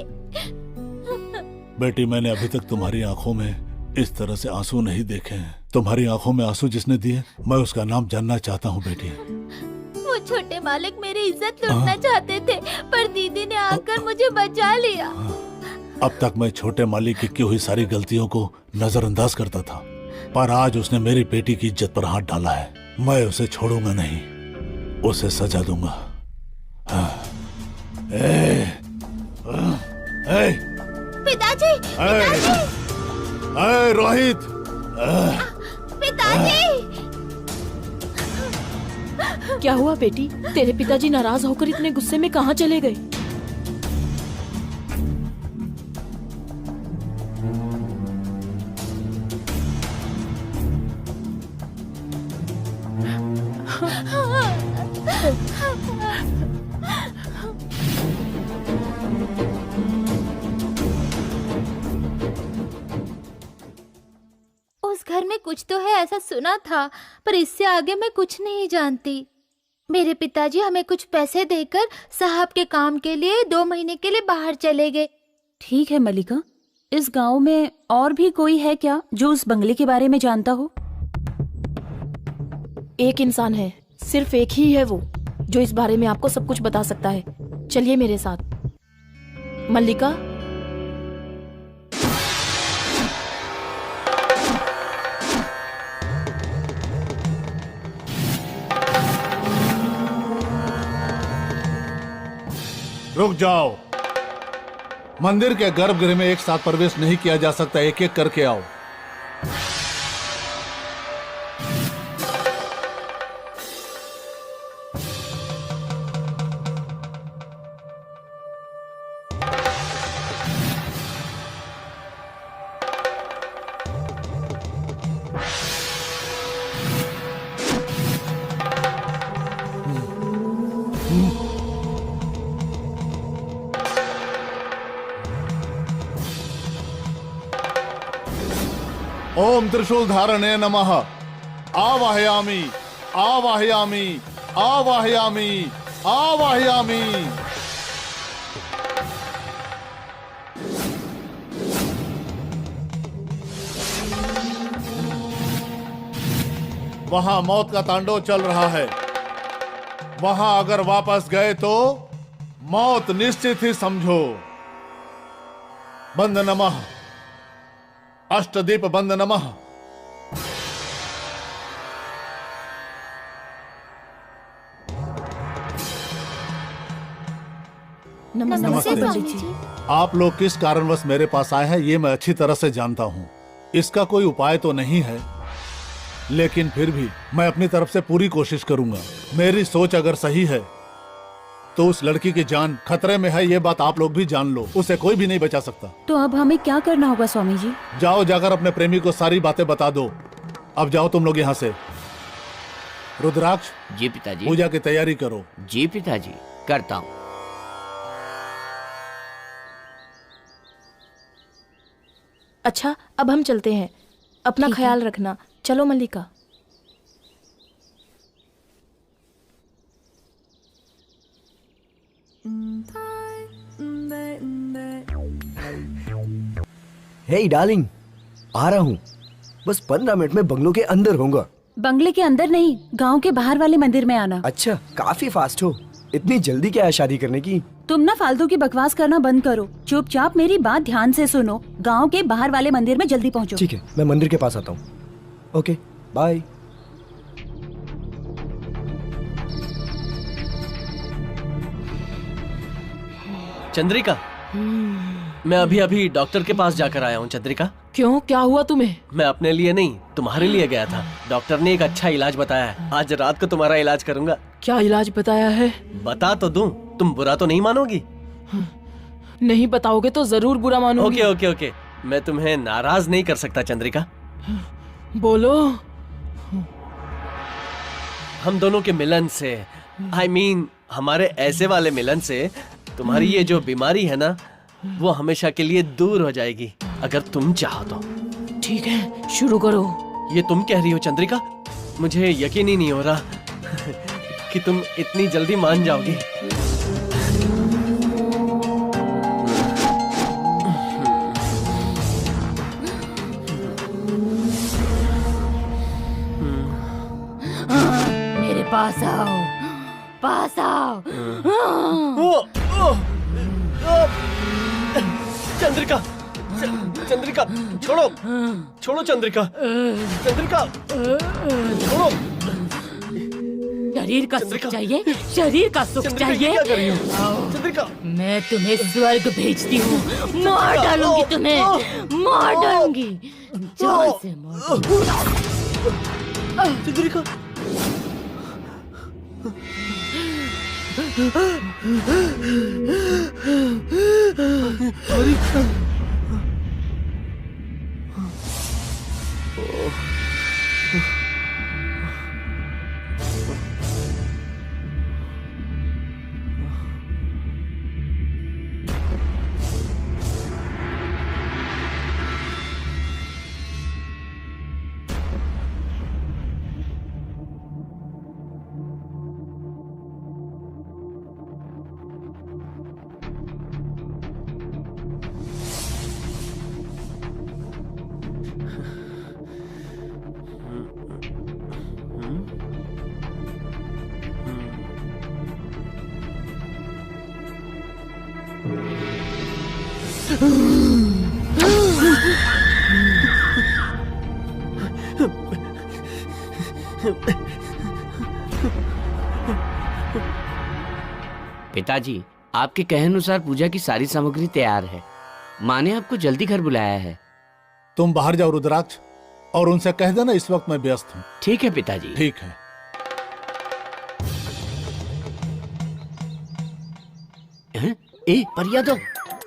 Speaker 8: बेटी, मैंने अभी तक तुम्हारी आंखों में इस तरह से आंसू नहीं देखे हैं। तुम्हारी आंखों में आंसू जिसने दिए, मैं उसका नाम जानना चाहता हूँ बेटी।
Speaker 6: वो छोटे मालिक मेरी इज्जत लूटना चाहते थे, पर दीदी ने आकर मुझे बचा लिया।
Speaker 8: अब तक मैं छोटे मालिक की हुई सारी गलतियों को नजरअंदाज करता था, पर आज उसने मेरी बेटी की इज्जत पर हाथ डाला है। मैं उसे छोड़ूंगा नहीं, उसे सजा दूंगा।
Speaker 6: पिताजी, पिताजी,
Speaker 8: रोहित,
Speaker 6: पिताजी।
Speaker 3: क्या हुआ बेटी? तेरे पिताजी नाराज होकर इतने गुस्से में कहाँ चले गए?
Speaker 6: उस घर में कुछ तो है ऐसा सुना था, पर इससे आगे मैं कुछ नहीं जानती। मेरे पिताजी हमें कुछ पैसे देकर साहब के काम के लिए 2 महीने के लिए बाहर चले गए।
Speaker 9: ठीक है मल्लिका, इस गांव में और भी कोई है क्या जो उस बंगले के बारे में जानता हो?
Speaker 3: एक इंसान है, सिर्फ एक ही है वो, जो इस बारे में आपको सब कुछ बता सकता है। चलिए मेरे साथ। मल्लिका,
Speaker 8: रुक जाओ। मंदिर के गर्भगृह में एक साथ प्रवेश नहीं किया जा सकता, एक एक करके आओ। ओम त्रिशूल धारणे नमः। आवाहयामि, आवाहयामि, आवाहयामि, आवाहयामि। वहां मौत का तांडव चल रहा है। वहां अगर वापस गए तो मौत निश्चित ही समझो। बंद नमः, अष्टदीप बंद नमः।
Speaker 3: नमस्ते पंडित जी।
Speaker 8: आप लोग किस कारणवश मेरे पास आए हैं ये मैं अच्छी तरह से जानता हूँ। इसका कोई उपाय तो नहीं है, लेकिन फिर भी मैं अपनी तरफ से पूरी कोशिश करूंगा। मेरी सोच अगर सही है तो उस लड़की की जान खतरे में है, ये बात आप लोग भी जान लो। उसे कोई भी नहीं बचा सकता।
Speaker 9: तो अब हमें क्या करना होगा स्वामी जी?
Speaker 8: जाओ, जाकर अपने प्रेमी को सारी बातें बता दो। अब जाओ तुम लोग यहाँ से। रुद्राक्ष,
Speaker 4: जी पिताजी।
Speaker 8: पूजा की तैयारी करो।
Speaker 4: जी पिताजी, करता हूँ।
Speaker 3: अच्छा, अब हम चलते हैं। अपना
Speaker 9: ठीक है।
Speaker 3: ख्याल रखना। चलो मल्लिका।
Speaker 2: हे डार्लिंग, आ रहा हूँ। बस 15 मिनट में बंगलों के अंदर होऊंगा।
Speaker 9: बंगले के अंदर नहीं, गांव के बाहर वाले मंदिर में आना।
Speaker 2: अच्छा, काफी फास्ट हो। इतनी जल्दी क्या है शादी करने की?
Speaker 9: तुम ना फालतू की बकवास करना बंद करो, चुपचाप मेरी बात ध्यान से सुनो। गांव के बाहर वाले मंदिर में जल्दी पहुंचो।
Speaker 2: ठीक है, मैं मंदिर के पास आता हूँ। Okay, bye.
Speaker 1: चंद्रिका, मैं अभी अभी डॉक्टर के पास जाकर आया हूँ। चंद्रिका,
Speaker 3: क्यों, क्या हुआ तुम्हें?
Speaker 1: मैं अपने लिए नहीं, तुम्हारे लिए गया था। डॉक्टर ने एक अच्छा इलाज बताया है। आज रात को तुम्हारा इलाज करूंगा।
Speaker 10: क्या इलाज बताया है?
Speaker 1: बता तो दूं, तुम बुरा तो नहीं मानोगी?
Speaker 10: नहीं बताओगे तो जरूर बुरा मानूंगी।
Speaker 1: ओके ओके ओके, मैं तुम्हें नाराज नहीं कर सकता चंद्रिका।
Speaker 10: बोलो।
Speaker 1: हम दोनों के मिलन से, I mean, हमारे ऐसे वाले मिलन से तुम्हारी ये जो बीमारी है ना, वो हमेशा के लिए दूर हो जाएगी, अगर तुम चाहो तो।
Speaker 10: ठीक है, शुरू करो।
Speaker 1: ये तुम कह रही हो चंद्रिका? मुझे यकीन ही नहीं हो रहा कि तुम इतनी जल्दी मान जाओगी।
Speaker 5: मेरे पास आओ, पास आओ।
Speaker 1: चंद्रिका, चंद्रिका, छोड़ो, छोड़ो चंद्रिका, चंद्रिका, छोड़ो।
Speaker 5: शरीर का सुख
Speaker 1: चंद्रिका।
Speaker 5: चाहिए, शरीर का सुख
Speaker 1: चंद्रिका,
Speaker 5: चाहिए।
Speaker 1: ये क्या कर रही हो? चंद्रिका,
Speaker 5: मैं तुम्हें स्वर्ग भेजती हूँ, मार डालूंगी तुम्हें, मार डालूंगी, जान से मार।
Speaker 1: चंद्रिका,
Speaker 4: पिताजी, आपके कहे अनुसार पूजा की सारी सामग्री तैयार है। माँ ने आपको जल्दी घर बुलाया है।
Speaker 8: तुम बाहर जाओ रुद्राक्ष, और उनसे कह देना इस वक्त मैं व्यस्त हूँ।
Speaker 4: ठीक है पिताजी।
Speaker 8: ठीक है।
Speaker 4: हैं? ए परिया दो,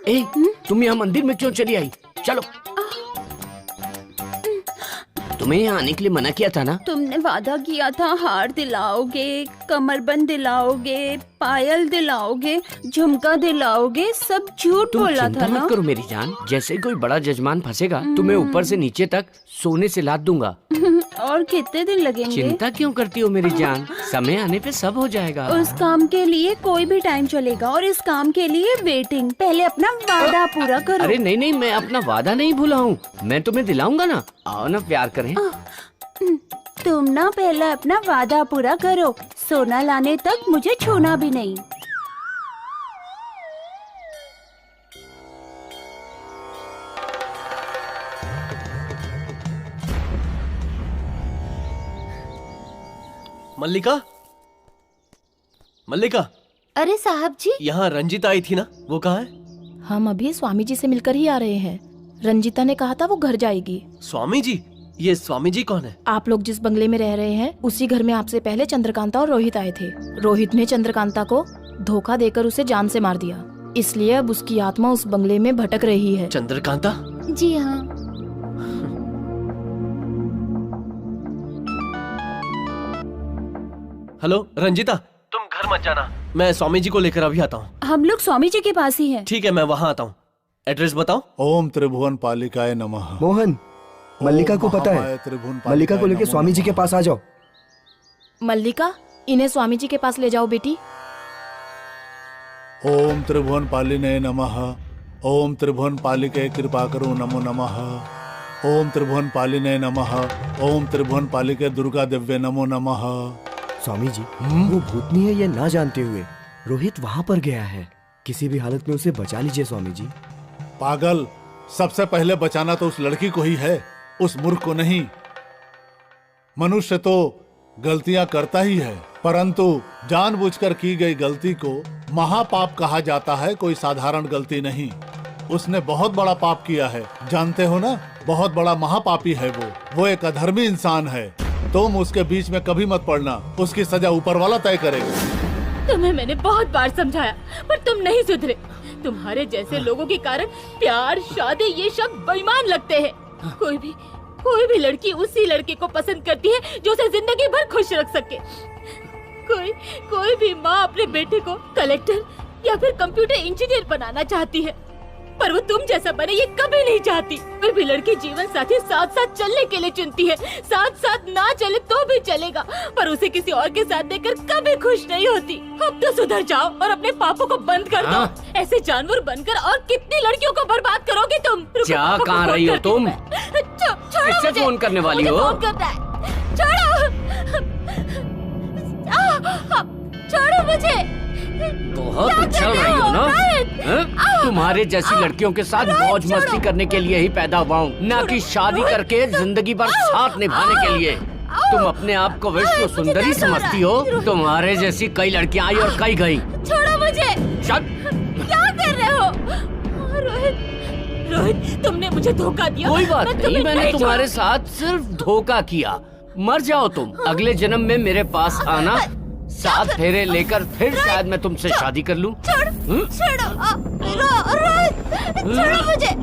Speaker 4: ए तुम यहाँ मंदिर में क्यों चली आई? चलो, तुम्हें यहाँ आने के लिए मना किया था ना?
Speaker 9: तुमने वादा किया था हार दिलाओगे, कमरबंद दिलाओगे, पायल दिलाओगे, झुमका दिलाओगे, सब झूठ
Speaker 4: तुम
Speaker 9: बोला
Speaker 4: चिंता
Speaker 9: था ना।
Speaker 4: मत करो मेरी जान, जैसे कोई बड़ा जजमान फंसेगा तुम्हें ऊपर से नीचे तक सोने से लाद दूंगा।
Speaker 9: और कितने दिन लगेंगे?
Speaker 4: चिंता क्यों करती हो मेरी जान, समय आने पे सब हो जाएगा।
Speaker 9: उस काम के लिए कोई भी टाइम चलेगा, और इस काम के लिए वेटिंग। पहले अपना वादा पूरा करो।
Speaker 4: अरे नहीं नहीं, मैं अपना वादा नहीं भूला हूँ, मैं तुम्हें दिलाऊंगा ना। आओ ना, प्यार करें।
Speaker 9: तुम ना पहले अपना वादा पूरा करो, सोना लाने तक मुझे छूना भी नहीं।
Speaker 1: मल्लिका, मल्लिका,
Speaker 5: अरे साहब जी,
Speaker 1: यहाँ रंजिता आई थी ना, वो कहाँ है?
Speaker 3: हम अभी स्वामी जी से मिलकर ही आ रहे हैं। रंजिता ने कहा था वो घर जाएगी।
Speaker 1: स्वामी जी? ये स्वामी जी कौन है?
Speaker 3: आप लोग जिस बंगले में रह रहे हैं, उसी घर में आपसे पहले चंद्रकांता और रोहित आए थे। रोहित ने चंद्रकांता को धोखा देकर उसे जान से मार दिया, इसलिए अब उसकी आत्मा उस बंगले में भटक रही है।
Speaker 1: चंद्रकांता,
Speaker 9: जी हाँ।
Speaker 1: हेलो रंजिता, तुम घर मत जाना, मैं स्वामी जी को लेकर अभी आता हूँ।
Speaker 9: हम लोग स्वामी जी के पास ही हैं।
Speaker 1: ठीक है, मैं वहाँ आता हूँ। एड्रेस बताओ।
Speaker 8: ओम त्रिभुवन पालिकाय नमः।
Speaker 2: मोहन, मल्लिका को पता
Speaker 8: महामाया
Speaker 2: है,
Speaker 8: त्रिभुवन
Speaker 2: मल्लिका को
Speaker 8: पालिकाय
Speaker 2: लेके
Speaker 8: नमो
Speaker 2: स्वामी जी के
Speaker 8: नमः।
Speaker 2: पास आ जाओ।
Speaker 3: मल्लिका, इन्हें स्वामी जी के पास ले जाओ बेटी।
Speaker 8: ओम त्रिभुवन पालिने नमः। ओम त्रिभुवन पालिके कृपा करो नमो नमः। ओम त्रिभुवन पालिने नमः। ओम त्रिभुवन पालिके दुर्गा दिव्य नमो नमः।
Speaker 2: स्वामी जी, वो भूतनी है ये ना जानते हुए रोहित वहाँ पर गया है, किसी भी हालत में उसे बचा लीजिए स्वामी जी।
Speaker 8: पागल, सबसे पहले बचाना तो उस लड़की को ही है, उस मूर्ख को नहीं। मनुष्य तो गलतियां करता ही है, परंतु जानबूझकर की गई गलती को महापाप कहा जाता है, कोई साधारण गलती नहीं। उसने बहुत बड़ा पाप किया है, जानते हो ना, बहुत बड़ा महापापी है वो एक अधर्मी इंसान है। तुम उसके बीच में कभी मत पड़ना, उसकी सजा ऊपर वाला तय करेगा।
Speaker 5: तुम्हें मैंने बहुत बार समझाया, पर तुम नहीं सुधरे। तुम्हारे जैसे लोगों के कारण प्यार, शादी ये सब बेईमान लगते हैं। कोई भी लड़की उसी लड़के को पसंद करती है जो उसे जिंदगी भर खुश रख सके। कोई भी माँ अपने बेटे को कलेक्टर या फिर कंप्यूटर इंजीनियर बनाना चाहती है, पर वो तुम जैसा बने ये कभी नहीं चाहती। कोई भी लड़की जीवन साथी साथ साथ चलने के लिए चुनती है, साथ साथ ना चले तो भी चलेगा, पर उसे किसी और के साथ देखकर कभी खुश नहीं होती। अब तो सुधर जाओ और अपने पापों को बंद कर दो। ऐसे जानवर बनकर और कितनी लड़कियों को बर्बाद करोगे तुम।
Speaker 4: क्या कहाँ रही हो तुम? किससे फोन करने वाली हो?
Speaker 5: फोन करता है। छोड़ो मुझे।
Speaker 4: बहुत उछल रही हो ना? तुम्हारे जैसी लड़कियों के साथ मौज मस्ती करने के लिए ही पैदा हुआ हूँ, ना कि शादी करके जिंदगी भर साथ निभाने के लिए। तुम अपने आप को विश्व सुंदरी समझती हो? तुम्हारे जैसी कई लड़कियां आई और कई गई।
Speaker 5: छोड़ो मुझे। क्या कर रहे हो? रोहित, तुमने मुझे धोखा दिया।
Speaker 4: कोई बात नहीं, मैंने तुम्हारे साथ सिर्फ धोखा किया। मर जाओ तुम, अगले जन्म में मेरे पास आना, 7 फेरे लेकर फिर शायद मैं तुमसे शादी कर लूं।
Speaker 5: छोड़ो मुझे।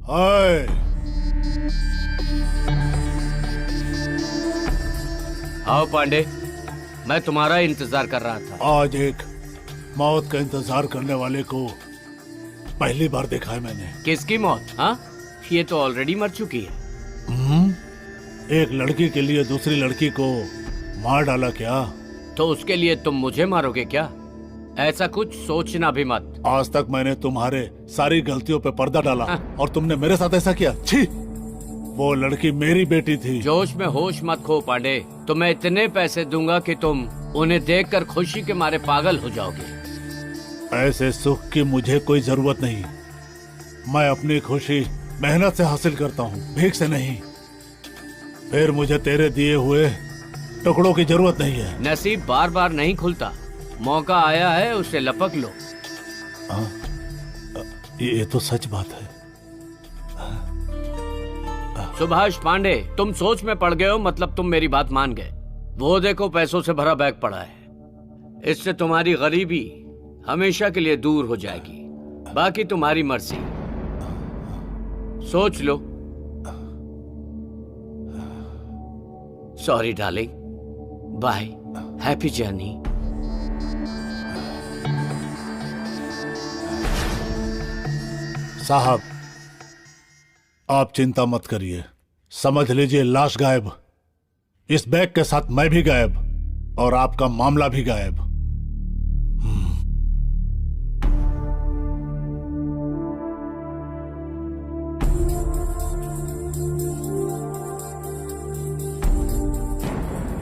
Speaker 8: हाय,
Speaker 4: आओ पांडे, मैं तुम्हारा इंतजार कर रहा था।
Speaker 8: आज एक मौत का इंतजार करने वाले को पहली बार देखा है मैंने।
Speaker 4: किसकी मौत? हाँ, ये तो ऑलरेडी मर चुकी है।
Speaker 8: एक लड़की के लिए दूसरी लड़की को मार डाला क्या?
Speaker 4: तो उसके लिए तुम मुझे मारोगे क्या? ऐसा कुछ सोचना भी मत।
Speaker 8: आज तक मैंने तुम्हारे सारी गलतियों पे पर्दा डाला और तुमने मेरे साथ ऐसा किया। छी! वो लड़की मेरी बेटी थी।
Speaker 4: जोश में होश मत खो पांडे, तुम्हें इतने पैसे दूंगा कि तुम उन्हें देखकर खुशी के मारे पागल हो जाओगे।
Speaker 8: ऐसे सुख की मुझे कोई जरूरत नहीं। मैं अपनी खुशी मेहनत से हासिल करता हूँ, भीख से नहीं। फिर मुझे तेरे दिए हुए टुकड़ों की जरूरत नहीं है।
Speaker 4: नसीब बार बार नहीं खुलता, मौका आया है उसे लपक लो।
Speaker 8: ये तो सच बात है।
Speaker 4: सुभाष पांडे, तुम सोच में पड़ गए हो, मतलब तुम मेरी बात मान गए। वो देखो पैसों से भरा बैग पड़ा है, इससे तुम्हारी गरीबी हमेशा के लिए दूर हो जाएगी। बाकी तुम्हारी मर्जी, सोच लो। Sorry darling, bye, happy journey.
Speaker 8: साहब, आप चिंता मत करिए, समझ लीजिए लाश गायब, इस बैग के साथ मैं भी गायब और आपका मामला भी गायब।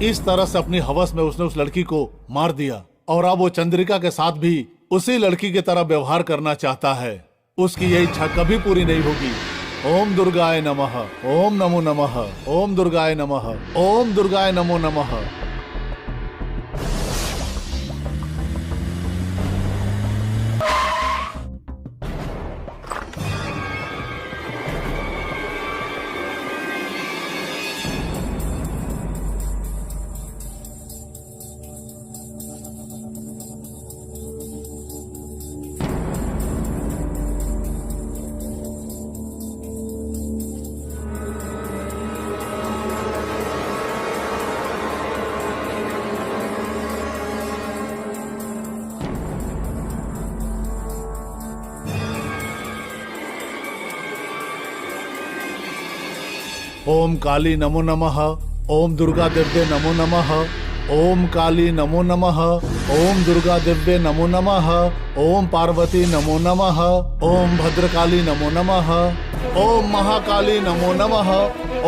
Speaker 8: इस तरह से अपनी हवस में उसने उस लड़की को मार दिया और अब वो चंद्रिका के साथ भी उसी लड़की की तरह व्यवहार करना चाहता है। उसकी यह इच्छा कभी पूरी नहीं होगी। ओम दुर्गाय नमः, ओम नमो नमः, ओम दुर्गाय नमः, ओम दुर्गाय नमो नमः। ओम काली नमो नमः, ओम दुर्गा दिव्ये नमो नमः, ओम काली नमो नमः, ओम दुर्गा दिव्ये नमो नमः, ओम पार्वती नमो नमः, ओम भद्रकाली नमो नमः, ओम महाकाली नमो नमः,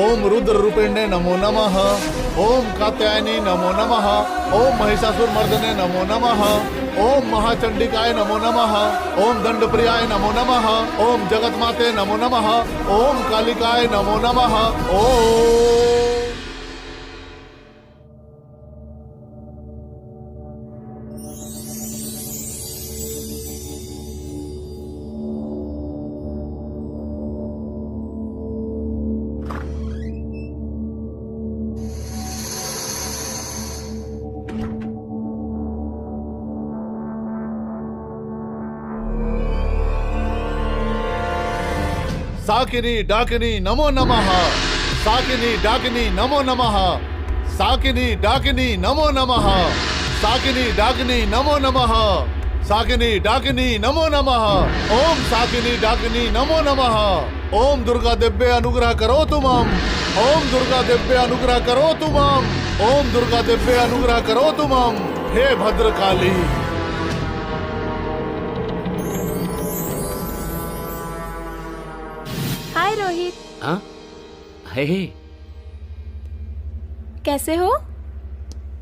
Speaker 8: ओम रुद्र रूपिण्ये नमो नमः, ओम कात्यायनी नमो नमः, ओम महिषासुर मर्दने नमो नमः, ओम महाचंडिकाय नमो नमः, ओम दंडप्रियाय नमो नमः, ओम जगतमाते नमो नमः, ओम कालिकाय नमो नमः। ओम साकिनी डाकिनी नमो नमः, साकिनी डाकिनी नमो नमः, साकिनी डाकिनी नमो नमः, साकिनी डाकिनी नमो नमः, साकिनी डाकिनी नमो नमः, ओम साकिनी डाकिनी नमो नमः। ओम दुर्गा दिव्य अनुग्रह करो तुमम, ओम दुर्गा दिव्य अनुग्रह करो तुमम, ओम दुर्गा दिव्य अनुग्रह करो तुमम, हे भद्रकाली।
Speaker 3: हाय रोहित।
Speaker 4: हाँ? हे
Speaker 3: कैसे हो?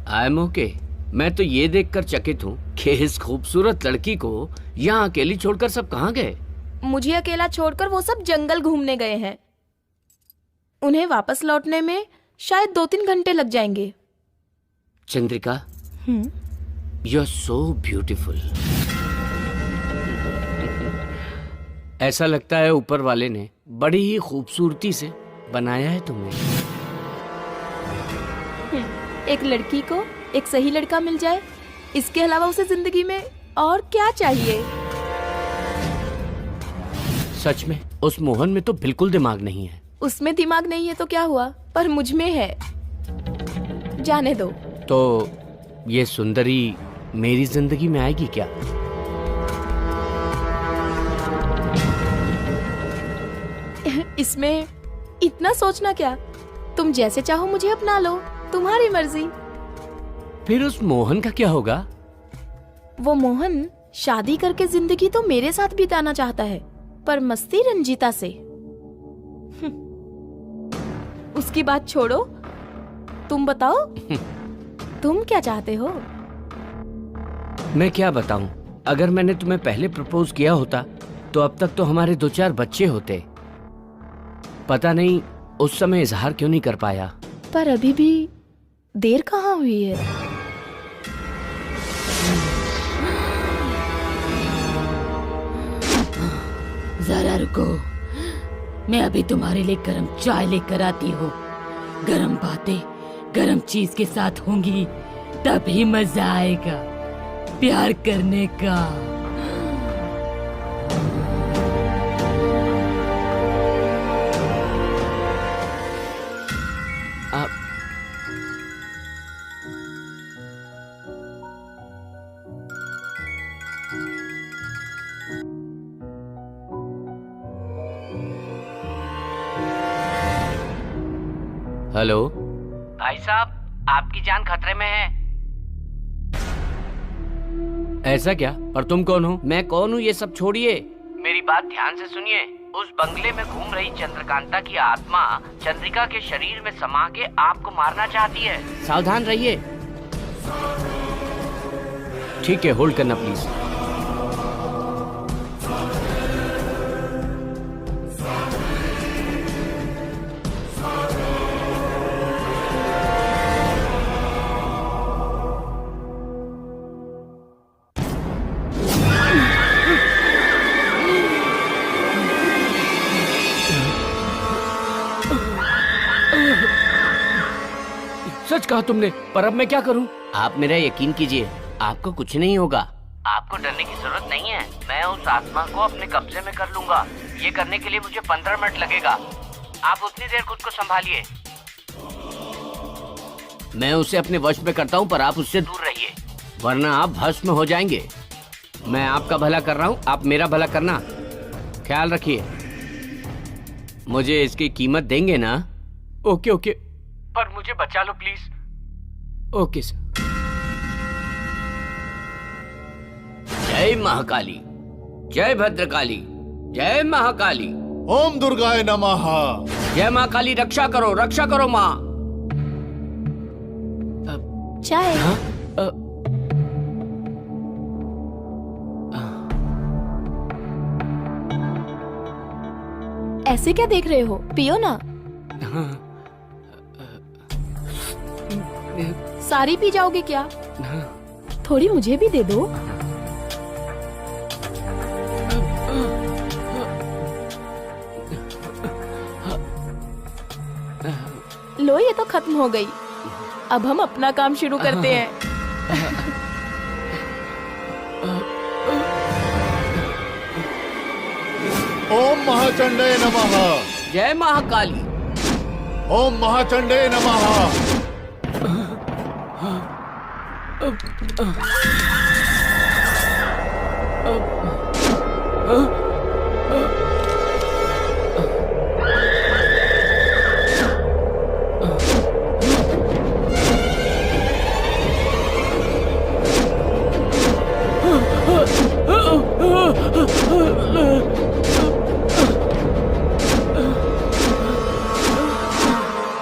Speaker 4: I am okay. मैं तो ये देखकर चकित हूँ कि इस खूबसूरत लड़की को यहाँ अकेली छोड़कर सब कहाँ गए।
Speaker 3: मुझे अकेला छोड़कर वो सब जंगल घूमने गए हैं। उन्हें वापस लौटने में शायद 2-3 घंटे लग जाएंगे।
Speaker 4: Chandrika, you are so beautiful. ऐसा लगता है ऊपर वाले ने बड़ी ही खूबसूरती से बनाया है तुम्हें।
Speaker 3: एक लड़की को एक सही लड़का मिल जाए, इसके अलावा उसे जिंदगी में और क्या चाहिए?
Speaker 4: सच में उस मोहन में तो बिल्कुल दिमाग नहीं है।
Speaker 3: उसमें दिमाग नहीं है तो क्या हुआ, पर मुझ में है। जाने दो।
Speaker 4: तो ये सुंदरी मेरी जिंदगी में आएगी क्या?
Speaker 3: इसमें इतना सोचना क्या? तुम जैसे चाहो मुझे अपना लो, तुम्हारी मर्जी।
Speaker 4: फिर उस मोहन का क्या होगा?
Speaker 3: वो मोहन शादी करके जिंदगी तो मेरे साथ बिताना चाहता है, पर मस्ती रंजीता से। उसकी बात छोड़ो, तुम बताओ तुम क्या चाहते हो?
Speaker 4: मैं क्या बताऊं? अगर मैंने तुम्हें पहले प्रपोज किया होता तो अब तक तो हमारे 2-4 बच्चे होते। पता नहीं उस समय इजहार क्यों नहीं कर पाया।
Speaker 3: पर अभी भी देर कहाँ हुई है?
Speaker 5: जरा रुको, मैं अभी तुम्हारे लिए गरम चाय लेकर आती हूँ। गरम बातें गरम चीज के साथ होंगी, तभी मजा आएगा प्यार करने का।
Speaker 4: हेलो
Speaker 11: भाई साहब, आपकी जान खतरे में है।
Speaker 4: ऐसा क्या? पर तुम कौन हो? मैं कौन हूँ ये सब छोड़िए।
Speaker 11: मेरी बात ध्यान से सुनिए। उस बंगले में घूम रही चंद्रकांता की आत्मा चंद्रिका के शरीर में समा के आपको मारना चाहती है।
Speaker 4: सावधान रहिए। ठीक है, होल्ड करना प्लीज। सच कहा तुमने, पर अब मैं क्या करूं?
Speaker 11: आप मेरा यकीन कीजिए, आपको कुछ नहीं होगा। आपको डरने की जरूरत नहीं है। मैं उस आत्मा को अपने कब्जे में कर लूंगा। ये करने के लिए मुझे 15 मिनट लगेगा। आप उतनी देर खुद को संभालिए।
Speaker 4: मैं उसे अपने वश में करता हूं, पर आप उससे दूर रहिए, वरना आप भस्म हो जाएंगे। मैं आपका भला कर रहा हूं, आप मेरा भला करना। ख्याल रखिए। मुझे इसकी कीमत देंगे ना? ओके ओके,
Speaker 11: पर मुझे बचा लो प्लीज।
Speaker 4: Okay sir. जय महाकाली, जय भद्रकाली, जय महाकाली।
Speaker 8: ओम दुर्गाय नमः।
Speaker 4: जय महाकाली, रक्षा करो माँ।
Speaker 3: चाय। ऐसे क्या देख रहे हो, पियो ना। सारी पी जाओगे क्या? थोड़ी मुझे भी दे दो। लो, ये तो खत्म हो गई। अब हम अपना काम शुरू करते हैं।
Speaker 8: ओम महाचंडे नमः।
Speaker 4: जय महाकाली।
Speaker 8: ओम महाचंडे नमः।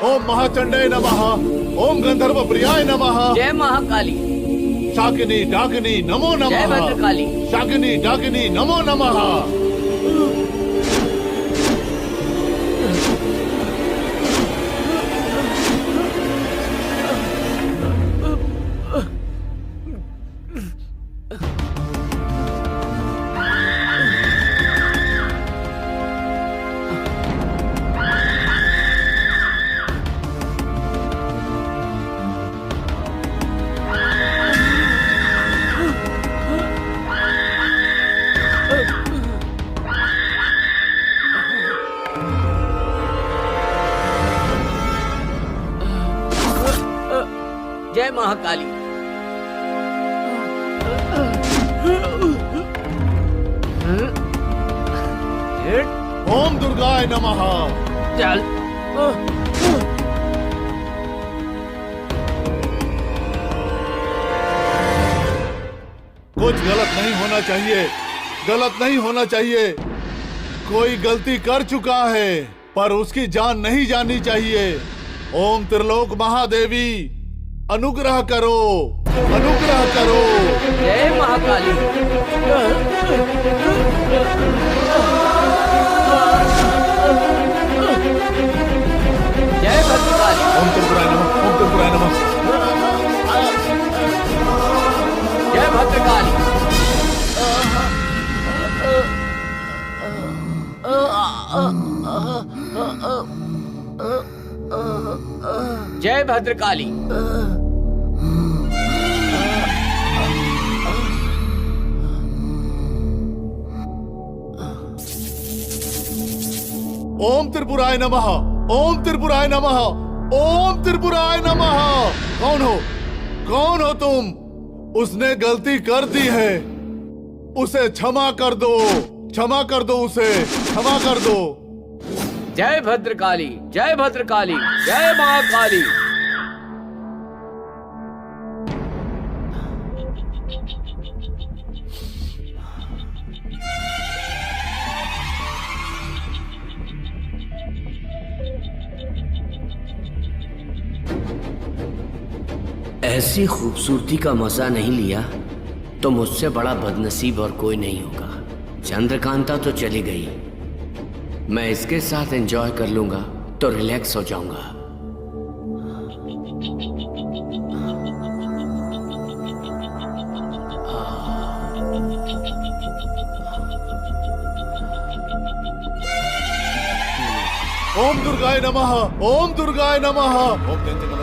Speaker 8: ओम महाचंडे नमः। ओम गंधर्व प्रियाय नमः।
Speaker 4: जय महाकाली।
Speaker 8: शाकिनी डाकिनी नमो नमः।
Speaker 4: जय भद्रकाली।
Speaker 8: शाकिनी डाकिनी नमो नमः।
Speaker 4: जय महाकाली।
Speaker 8: ओम दुर्गाय नमः।
Speaker 4: चल।
Speaker 8: कुछ गलत नहीं होना चाहिए, गलत नहीं होना चाहिए। कोई गलती कर चुका है, पर उसकी जान नहीं जानी चाहिए। ओम त्रिलोक महादेवी अनुग्रह करो, अनुग्रह करो।
Speaker 4: जय महाकाली। जय भद्रकाली।
Speaker 8: ओम त्रिपुराय नमः। ओम त्रिपुराय नमः।
Speaker 4: जय भद्रकाली। जय भद्रकाली।
Speaker 8: ओम त्रिपुराय नमः। ओम त्रिपुराय नमः। ओम त्रिपुराय नमः। कौन हो, कौन हो तुम? उसने गलती कर दी है, उसे क्षमा कर दो, क्षमा कर दो, उसे क्षमा कर दो।
Speaker 4: जय भद्रकाली, जय भद्रकाली, जय महाकाली। ऐसी खूबसूरती का मजा नहीं लिया तो मुझसे बड़ा बदनसीब और कोई नहीं होगा। चंद्रकांता तो चली गई, मैं इसके साथ एंजॉय कर लूंगा तो रिलैक्स हो जाऊंगा।
Speaker 8: ओम दुर्गाय नमः, ओम दुर्गाय नमः। ओम जयंती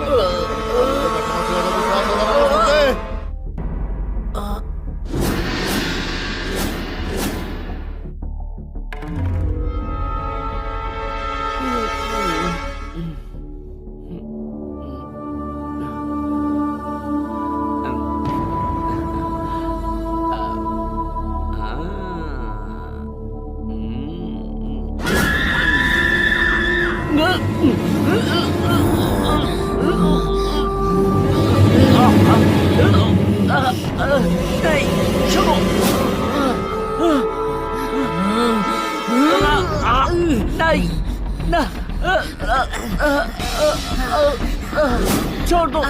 Speaker 1: छोड़ दो।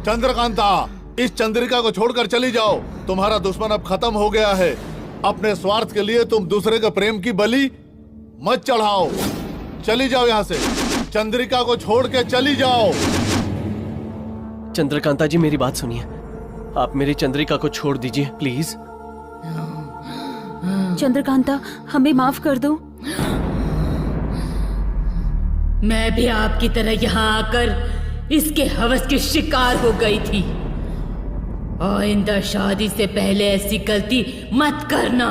Speaker 8: चंद्रकांता, इस चंद्रिका को छोड़कर चली जाओ। तुम्हारा दुश्मन अब खत्म हो गया है। अपने स्वार्थ के लिए तुम दूसरे के प्रेम की बलि मत चढ़ाओ। चली जाओ यहाँ से। चंद्रिका को छोड़ के चली जाओ।
Speaker 1: चंद्रकांता जी, मेरी बात सुनिए। आप मेरी चंद्रिका को छोड़ दीजिए प्लीज।
Speaker 6: चंद्रकांता, हमें माफ कर दो।
Speaker 5: मैं भी आपकी तरह यहाँ आकर इसके हवस की शिकार हो गई थी। आइंदा शादी से पहले ऐसी गलती मत करना।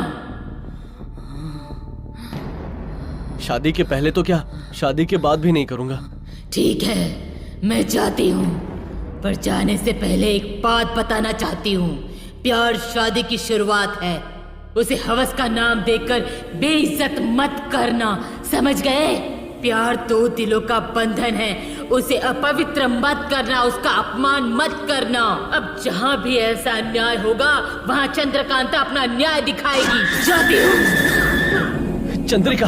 Speaker 1: शादी के पहले तो क्या, शादी के बाद भी नहीं करूंगा।
Speaker 5: ठीक है, मैं जाती हूँ, पर जाने से पहले एक बात बताना चाहती हूँ। प्यार शादी की शुरुआत है, उसे हवस का नाम देकर बेइज्जत मत करना, समझ गए? प्यार दो दिलों का बंधन है, उसे अपवित्र मत करना, उसका अपमान मत करना। अब जहाँ भी ऐसा अन्याय होगा वहाँ चंद्रकांता अपना न्याय दिखाएगी। जाती हूँ।
Speaker 1: चंद्रिका,